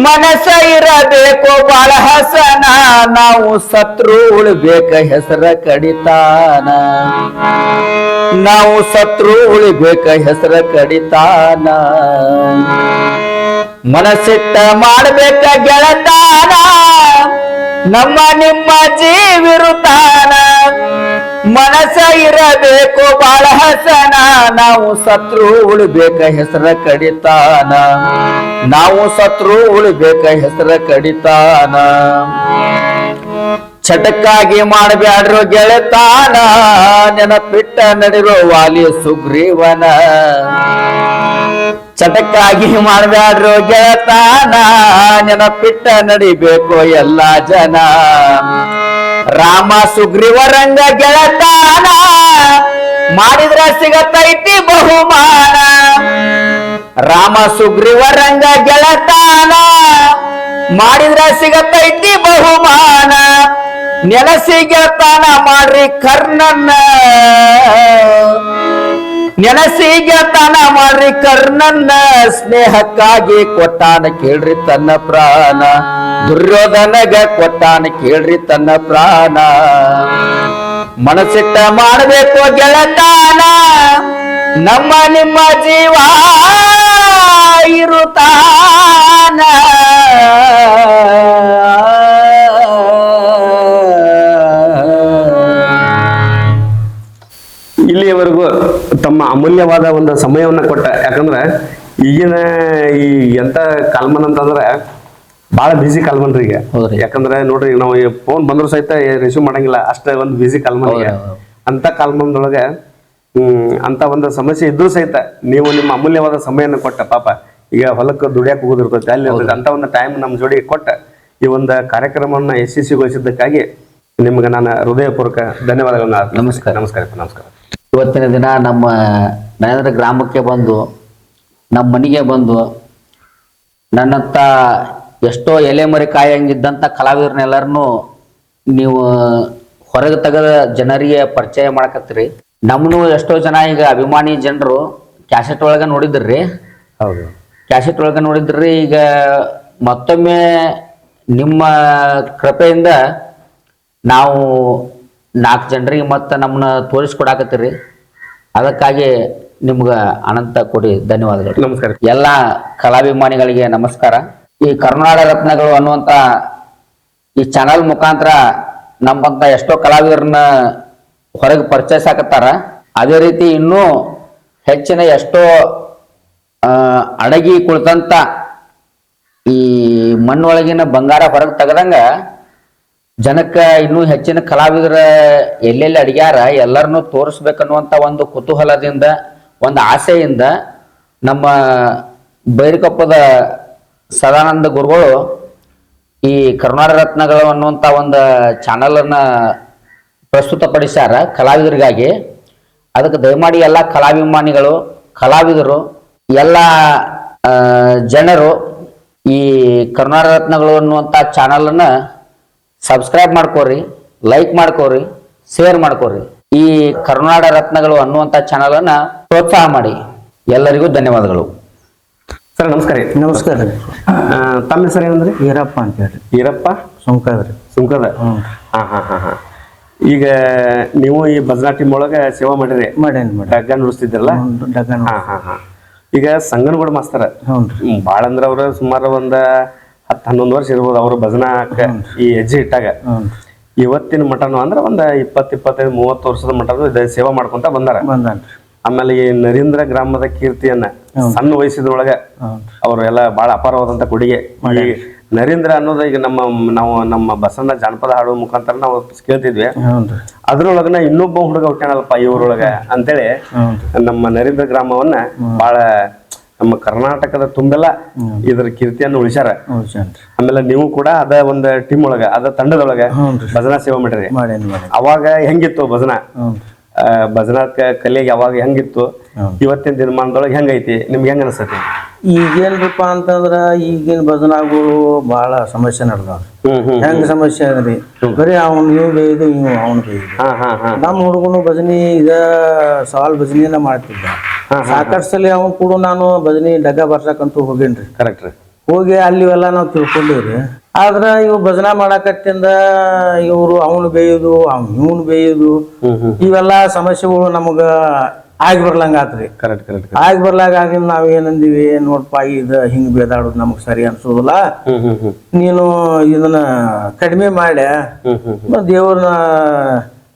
ಮನಸ್ಸ ಇರಬೇಕು ಬಾಳ ಹಸನ ನಾವು ಸತ್ರು ಉಳಿಬೇಕ ಹೆಸರ ಕಡಿತಾನ ನಾವು ಸತ್ರು ಉಳಿಬೇಕ ಹೆಸರ ಕಡಿತಾನ ಮನಸ್ಸಿಟ್ಟ ಮಾಡಬೇಕ ಗೆಳತಾನ ನಮ್ಮ ನಿಮ್ಮ ಜೀವಿರುತ್ತಾನ ಮನಸ್ಸ ಇರಬೇಕು ಬಾಳ ಹಸನ ನಾವು ಸತ್ರು ಉಳಿಬೇಕ ಹೆಸರ ಕಡಿತಾನ ನಾವು ಸತ್ರು ಉಳಿಬೇಕ ಹೆಸರ ಕಡಿತಾನ ಚಟಕ್ಕಾಗಿ ಮಾಡಬ್ಯಾಡ್ರು ಗೆಳತಾನ ನೆನಪಿಟ್ಟ ನಡಿರೋ ವಾಲಿ ಸುಗ್ರೀವನ ಚಟಕ್ಕಾಗಿ ಮಾಡಬ್ಯಾಡ್ರು ಗೆಳತಾನ ನೆನಪಿಟ್ಟ ನಡಿಬೇಕು ಎಲ್ಲಾ ಜನ ರಾಮ ಸುಗ್ರೀವರಂಗ ಗೆಳತಾನ ಮಾಡಿದ್ರ ಸಿಗತೈತಿ ಬಹುಮಾನ ರಾಮ ಸುಗ್ರೀವರಂಗ ಗೆಳತಾನ ಮಾಡಿದ್ರ ಸಿಗತೈತಿ ಬಹುಮಾನ ನೆನಸಿ ಗೆಳತಾನ ಮಾಡ್ರಿ ಕರ್ಣನ್ನ ನೆನಸಿ ಗೆಳತಾನ ಮಾಡ್ರಿ ಕರ್ಣನ್ನ ಸ್ನೇಹಕ್ಕಾಗಿ ಕೊಟ್ಟಾನ ಕೇಳ್ರಿ ತನ್ನ ಪ್ರಾಣ ದುರ್ಯೋಧನಗ ಕೊಟ್ಟಾನ ಕೇಳ್ರಿ ತನ್ನ ಪ್ರಾಣ ಮನಸ್ಸಿಟ್ಟ ಮಾಡಬೇಕು ಗೆಳತಾನ ನಮ್ಮ ನಿಮ್ಮ ಜೀವ ಇರುತ್ತಾನ ಇಲ್ಲಿಯವರೆಗೂ ತಮ್ಮ ಅಮೂಲ್ಯವಾದ ಒಂದು ಸಮಯವನ್ನ ಕೊಟ್ಟ. ಯಾಕಂದ್ರೆ ಈಗಿನ ಈ ಎಂತ ಕಾಲ್ಮನ್ ಅಂತಂದ್ರೆ ಭಾಳ ಬಿಸಿ ಕಾಲ್ಮನ್ ರೀ ಈಗ. ಯಾಕಂದ್ರೆ ನೋಡ್ರಿ ನಾವು ಫೋನ್ ಬಂದ್ರು ಸಹಿತ ರಿಸೀವ್ ಮಾಡಂಗಿಲ್ಲ, ಅಷ್ಟೇ ಒಂದು ಬಿಸಿ ಕಾಲ್ಮನ್ ಈಗ. ಅಂತ ಕಾಲ್ಮನ್ದೊಳಗೆ ಅಂತ ಒಂದು ಸಮಸ್ಯೆ ಇದ್ರೂ ಸಹಿತ ನೀವು ನಿಮ್ಮ ಅಮೂಲ್ಯವಾದ ಸಮಯನ ಕೊಟ್ಟ. ಪಾಪ ಈಗ ಹೊಲಕ್ಕೆ ದುಡಿಯಕ್ಕೆ ಹೋಗೋದಿರ್ತೈತೆ, ಅಲ್ಲಿ ಅಂತ ಒಂದು ಟೈಮ್ ನಮ್ಮ ಜೋಡಿ ಕೊಟ್ಟ ಈ ಒಂದು ಕಾರ್ಯಕ್ರಮವನ್ನು ಯಶಸ್ವಿಗೊಳಿಸಿದ್ದಕ್ಕಾಗಿ ನಿಮ್ಗೆ ನಾನು ಹೃದಯಪೂರ್ವಕ ಧನ್ಯವಾದಗಳನ್ನ. ನಮಸ್ಕಾರ. ನಮಸ್ಕಾರ. ನಮಸ್ಕಾರ. ಇವತ್ತಿನ ದಿನ ನಮ್ಮ ನರೇಂದ್ರ ಗ್ರಾಮಕ್ಕೆ ಬಂದು ನಮ್ಮ ಮನೆಗೆ ಬಂದು ನನ್ನಂತ ಎಷ್ಟೋ ಎಲೆ ಮರಿ ಕಾಯಂಗಿದ್ದಂಥ ಕಲಾವಿದರನ್ನೆಲ್ಲರನ್ನು ನೀವು ಹೊರಗೆ ತೆಗೆದ ಜನರಿಗೆ ಪರಿಚಯ ಮಾಡಕತ್ತೀರಿ. ನಮ್ಮನ್ನು ಎಷ್ಟೋ ಜನ ಈಗ ಅಭಿಮಾನಿ ಜನರು ಕ್ಯಾಸೆಟ್ ಒಳಗೆ ನೋಡಿದ್ರಿ. ಹೌದು, ಕ್ಯಾಸೆಟ್ ಒಳಗೆ ನೋಡಿದ್ರಿ. ಈಗ ಮತ್ತೊಮ್ಮೆ ನಿಮ್ಮ ಕೃಪೆಯಿಂದ ನಾವು 4 ಜನರಿಗೆ ಮತ್ತೆ ನಮ್ಮನ್ನ ತೋರಿಸ್ಕೊಡಾಕತ್ತೀರಿ. ಅದಕ್ಕಾಗಿ ನಿಮ್ಗೆ ಅನಂತ ಕೋಟಿ ಧನ್ಯವಾದಗಳು. ನಮಸ್ಕಾರ. ಎಲ್ಲ ಕಲಾಭಿಮಾನಿಗಳಿಗೆ ನಮಸ್ಕಾರ. ಈ ಕರುನಾಡ ರತ್ನಗಳು ಅನ್ನುವಂಥ ಈ ಚಾನಲ್ ಮುಖಾಂತರ ನಮ್ಮಂತ ಎಷ್ಟೋ ಕಲಾವಿದರನ್ನ ಹೊರಗೆ ಪರಿಚಯಿಸಾಕತ್ತಾರ. ಅದೇ ರೀತಿ ಇನ್ನೂ ಹೆಚ್ಚಿನ ಎಷ್ಟೋ ಅಡಗಿ ಕುಳಿತಂತ ಈ ಮಣ್ಣೊಳಗಿನ ಬಂಗಾರ ಹೊರಗೆ ತೆಗೆದಂಗ ಜನಕ್ಕೆ ಇನ್ನೂ ಹೆಚ್ಚಿನ ಕಲಾವಿದರ ಎಲ್ಲೆಲ್ಲಿ ಅಡಿಗ್ಯಾರ ಎಲ್ಲರನ್ನೂ ತೋರಿಸ್ಬೇಕನ್ನುವಂಥ ಒಂದು ಕುತೂಹಲದಿಂದ, ಒಂದು ಆಸೆಯಿಂದ ನಮ್ಮ ಬೈರಕೊಪ್ಪದ ಸದಾನಂದ ಗುರುಗಳು ಈ ಕರುನಾಡ ರತ್ನಗಳು ಅನ್ನುವಂಥ ಒಂದು ಚಾನಲನ್ನು ಪ್ರಸ್ತುತಪಡಿಸ್ಯಾರ ಕಲಾವಿದರಿಗಾಗಿ. ಅದಕ್ಕೆ ದಯಮಾಡಿ ಎಲ್ಲ ಕಲಾಭಿಮಾನಿಗಳು, ಕಲಾವಿದರು, ಎಲ್ಲ ಜನರು ಈ ಕರುನಾಡ ರತ್ನಗಳು ಅನ್ನುವಂಥ ಚಾನಲನ್ನು ಸಬ್ಸ್ಕ್ರೈಬ್ ಮಾಡ್ಕೋರಿ, ಲೈಕ್ ಮಾಡ್ಕೋರಿ, ಶೇರ್ ಮಾಡ್ಕೋರಿ. ಈ ಕರುನಾಡ ರತ್ನಗಳು ಅನ್ನುವಂಥ ಚಾನಲನ್ನು ಪ್ರೋತ್ಸಾಹ ಮಾಡಿ. ಎಲ್ಲರಿಗೂ ಧನ್ಯವಾದಗಳು. ಸರ್ ನಮಸ್ಕಾರ. ನಮಸ್ಕಾರ ರೀ. ತಮ್ಮ ಹೆಸರು ಏನಂದ್ರಿ? ಈರಪ್ಪ ಅಂತ ಹೇಳಿ. ಈರಪ್ಪ ಸುಂಕದ್ರಿ. ಸುಂಕದ. ಈಗ ನೀವು ಈ ಭಜನಾ ಟೀಮ್ ಒಳಗೆ ಸೇವಾ ಮಾಡಿರಿ. ಮಾಡೇನಿ. ಡಗ್ಗ ನುಡಿಸ್ತಿದ್ರಲ್ಲ. ಈಗ ಸಂಗನಗೌಡ ಮಾಸ್ತರ ಭಾಳ ಅಂದ್ರೆ ಅವ್ರ ಸುಮಾರು ಒಂದ 10-11 ವರ್ಷ ಇರ್ಬೋದು ಅವರು ಭಜನಾಕ ಈ ಹೆಜ್ಜೆ ಇಟ್ಟಾಗ. ಇವತ್ತಿನ ಮಠನು ಅಂದ್ರೆ ಒಂದ 20-25-30 ವರ್ಷದ ಮಠನು ಸೇವಾ ಮಾಡ್ಕೊಂತ ಬಂದಾರ. ಆಮೇಲೆ ಈ ನರೇಂದ್ರ ಗ್ರಾಮದ ಕೀರ್ತಿಯನ್ನ ಸಣ್ಣ ವಯಸ್ಸಿನೊಳಗ ಅವರು ಎಲ್ಲ ಬಹಳ ಅಪಾರವಾದಂತ ಕೊಡುಗೆ. ಈ ನರೇಂದ್ರ ಅನ್ನೋದು ಈಗ ನಮ್ಮ ಬಸಣ್ಣ ಜಾನಪದ ಹಾಡುವ ಮುಖಾಂತರ ನಾವು ಕೇಳ್ತಿದ್ವಿ. ಅದ್ರೊಳಗನ ಇನ್ನೊಬ್ಬ ಹುಡುಗ ಹುಟ್ಟಾನಲ್ಪ ಇವರೊಳಗ ಅಂತೇಳಿ ನಮ್ಮ ನರೇಂದ್ರ ಗ್ರಾಮವನ್ನ ಬಹಳ ನಮ್ಮ ಕರ್ನಾಟಕದ ತುಂಬೆಲ್ಲ ಇದ್ರ ಕೀರ್ತಿಯನ್ನು ಉಳಿಸ್ಯಾರ. ಆಮೇಲೆ ನೀವು ಕೂಡ ಅದ ಒಂದ್ ಟೀಮ್ ಒಳಗ ಅದ ತಂಡದೊಳಗ ಭಜನಾ ಸೇವೆ ಮಾಡಿರಿ. ಅವಾಗ ಹೆಂಗಿತ್ತು ಭಜನಾ ಕಲೆಗೆ ಅವಾಗ ಹೆಂಗಿತ್ತು, ಇವತ್ತಿನ ದಿನಮಾನದೊಳಗೆ ಹೆಂಗೈತಿ, ನಿಮ್ಗೆ ಹೆಂಗ ಅನಿಸ್ತೈತಿ? ಈಗೇನ್ರಿಪ್ಪ ಅಂತಂದ್ರ ಈಗಿನ ಭಜನಾಗಳು ಭಾಳ ಸಮಸ್ಯೆ ನಡೆದವ್ರಿ. ಹೆಂಗ ಸಮಸ್ಯೆ ಅದ್ರಿ, ಬರೀ ಅವ್ನು ನೀವು ಬೇಯ್ದು ಇವ್ ಅವ್ನು ಬೇಯ್ದು. ನಮ್ಮ ಹುಡುಗನು ಭಜನಿ ಇದ ಸವಾಲ್ ಭಜನಿಯನ್ನ ಮಾಡ್ತಿದ್ದ. ಸಾಕಷ್ಟು ಸಲ ಅವ್ನು ಕೂಡ ನಾನು ಭಜನಿ ಡಗ್ಗ ಬರ್ಸಕ್ಕಂತೂ ಹೋಗೇನ್ರಿ. ಕರೆಕ್ಟ್ ರೀ. ಹೋಗಿ ಅಲ್ಲಿ ಎಲ್ಲ ನಾವು ತಿಳ್ಕೊಂಡಿವ್ರಿ. ಆದ್ರ ಇವ್ ಭಜನಾ ಮಾಡಕತ್ತಿಂದ ಇವ್ರು ಅವನು ಬೇಯುದು ಇವನು ಬೇಯುದು ಇವೆಲ್ಲ ಸಮಸ್ಯೆಗಳು ನಮಗ ಆಗಿ ಬರ್ಲಂಗ ಆತ್ರಿ. Correct correct. ಆಗಿ ಬರ್ಲಾಗ ಆಗಿನ ನಾವ್ ಏನಂದಿವಿ, ನೋಡ್ಪಾ ಇದ ಹಿಂಗ್ ಬೇದಾಡೋದು ನಮಗ್ ಸರಿ ಅನ್ಸೋದಿಲ್ಲ, ನೀನು ಇದನ್ನ ಕಡಿಮೆ ಮಾಡಿ ದೇವ್ರನ್ನ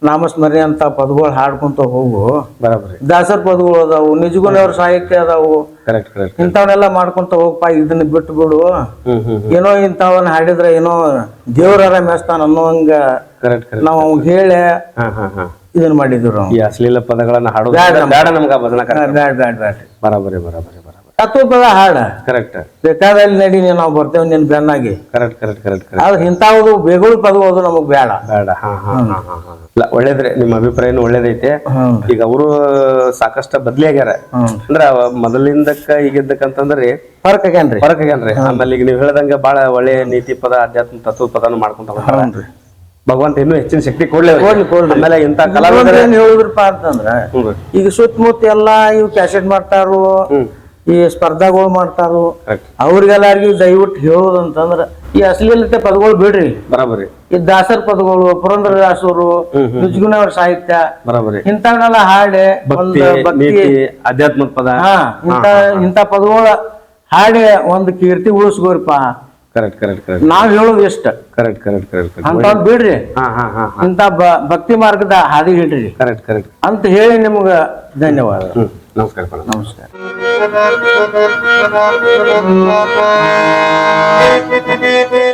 ನಾಮಸ್ಮರಣೆ ಅಂತ ಪದಗಳು ಹಾಡ್ಕೊಂತ ಹೋಗು. ಬರಾಬರಿ. ದಾಸರ ಪದಗಳು ಅದಾವು, ನಿಜಗುಣವ್ರ ಸಾಹಿತ್ಯ ಅದಾವು, ಕರೆಕ್ಟ್ ಕರೆಕ್ಟ್. ಇಂಥವನ್ನೆಲ್ಲ ಮಾಡ್ಕೊಂತ ಹೋಗಪ್ಪ, ಇದನ್ನ ಬಿಟ್ಟು ಬಿಡು. ಏನೋ ಇಂಥವನ್ನ ಹಾಡಿದ್ರೆ ಏನೋ ದೇವ್ರ ಮೆಸ್ತಾನ ಅನ್ನೋಂಗ ನಾವ್ ಅವ್ ಹೇಳಿ ಇದನ್ನ ಮಾಡಿದ್ರು. ನಾವು ಈ ಅಶ್ಲೀಲ ಪದಗಳನ್ನ ಹಾಡೋದು ಬೇಡ ನಮ್ಗ ಭಜನಾ ಕಾರ್ಯಕ್ರಮ. ಬ್ಯಾಡ್ ಬ್ಯಾಡ್ ಬ್ಯಾಡ್. ಬರಾಬರಿ ಬರಾಬರಿ ಬರಾಬರಿ. ತತ್ವ ಪದ ಹಾಡ ಕರೆಕ್ಟ್. ಬೇಕಾದಲ್ಲಿ ನಡಿ ನಾವು ಬರ್ತೇವೆ ನಿನ್ ಬೆನ್ನಾಗಿ. Correct correct correct correct. ಆದ್ರೆ ಇಂಥವು ಬೇಗಳು ಪದಗಳು ನಮಗ್ ಬೇಡ ಬೇಡ. ಇಲ್ಲ ಒಳ್ಳೇದ್ರಿ, ನಿಮ್ಮ ಅಭಿಪ್ರಾಯನು ಒಳ್ಳೇದೈತೆ. ಈಗ ಅವರು ಸಾಕಷ್ಟು ಬದ್ಲಿ ಆಗ್ಯಾರ. ಅಂದ್ರ ಮೊದಲಿಂದಕ್ಕ ಈಗಿದ್ದಕ್ಕಂತಂದ್ರಿ ಫರ್ಕ್ ಆಗ್ಯಾನ್ರಿ. ಫರಕ್ ಆಗ್ಯಾನ್ರಿ. ಆಮೇಲೆ ಈಗ ನೀವು ಹೇಳ್ದಂಗ ಬಾಳ ಒಳ್ಳೆ ನೀತಿ ಪದ ಆಧ್ಯಾತ್ಮ ತತ್ವ ಪದನು ಮಾಡ್ಕೊಂತ ಹೋಗ್ತಾರ. ಭಗವಂತ ಇನ್ನೂ ಹೆಚ್ಚಿನ ಶಕ್ತಿ ಕೊಡ್ಲಿ. ಆಮೇಲೆ ಇಂತ ಕಲಾವಿದರು ಏನ್ ಹೇಳಿದ್ರಪ್ಪ ಅಂತಂದ್ರ, ಈಗ ಸುತ್ತಮುತ್ತ ಎಲ್ಲಾ ಇವ್ ಕ್ಯಾಸೆಟ್ ಮಾಡ್ತಾರು, ಈ ಸ್ಪರ್ಧಾಗಳು ಮಾಡ್ತಾರು, ಅವ್ರಿಗೆಲ್ಲರಿಗೂ ದಯವಿಟ್ಟು ಹೇಳೋದಂತಂದ್ರ ಈ ಅಶ್ಲೀಲತೆ ಪದಗಳು ಬಿಡ್ರಿ. ಬರಾಬರಿ. ಈ ದಾಸರ ಪದಗಳು, ಪುರಂದರದಾಸರು, ನಿಜಗುಣವ್ರ ಸಾಹಿತ್ಯ, ಬರಾಬರಿ, ಇಂಥವನ್ನೆಲ್ಲ ಹಾಡಿ ಭಕ್ತಿ ಆಧ್ಯಾತ್ಮದ ಪದ, ಇಂಥ ಪದಗಳ ಹಾಡಿ ಒಂದು ಕೀರ್ತಿ ಉಳಿಸ್ಕೋರಿಪ್ಪ. Correct correct correct. ನಾವ್ ಹೇಳೋದು ಇಷ್ಟ. Correct correct correct. ಅಂತ ಬಿಡ್ರಿ, ಇಂಥ ಭಕ್ತಿ ಮಾರ್ಗದ ಹಾದಿ ಹಿಡ್ರಿ. ಕರೆಕ್ಟ್ ಕರೆಕ್ಟ್ ಅಂತ ಹೇಳಿ ನಿಮ್ಗ ಧನ್ಯವಾದ. ನಮಸ್ಕಾರ. ನಮಸ್ಕಾರ. Thank you.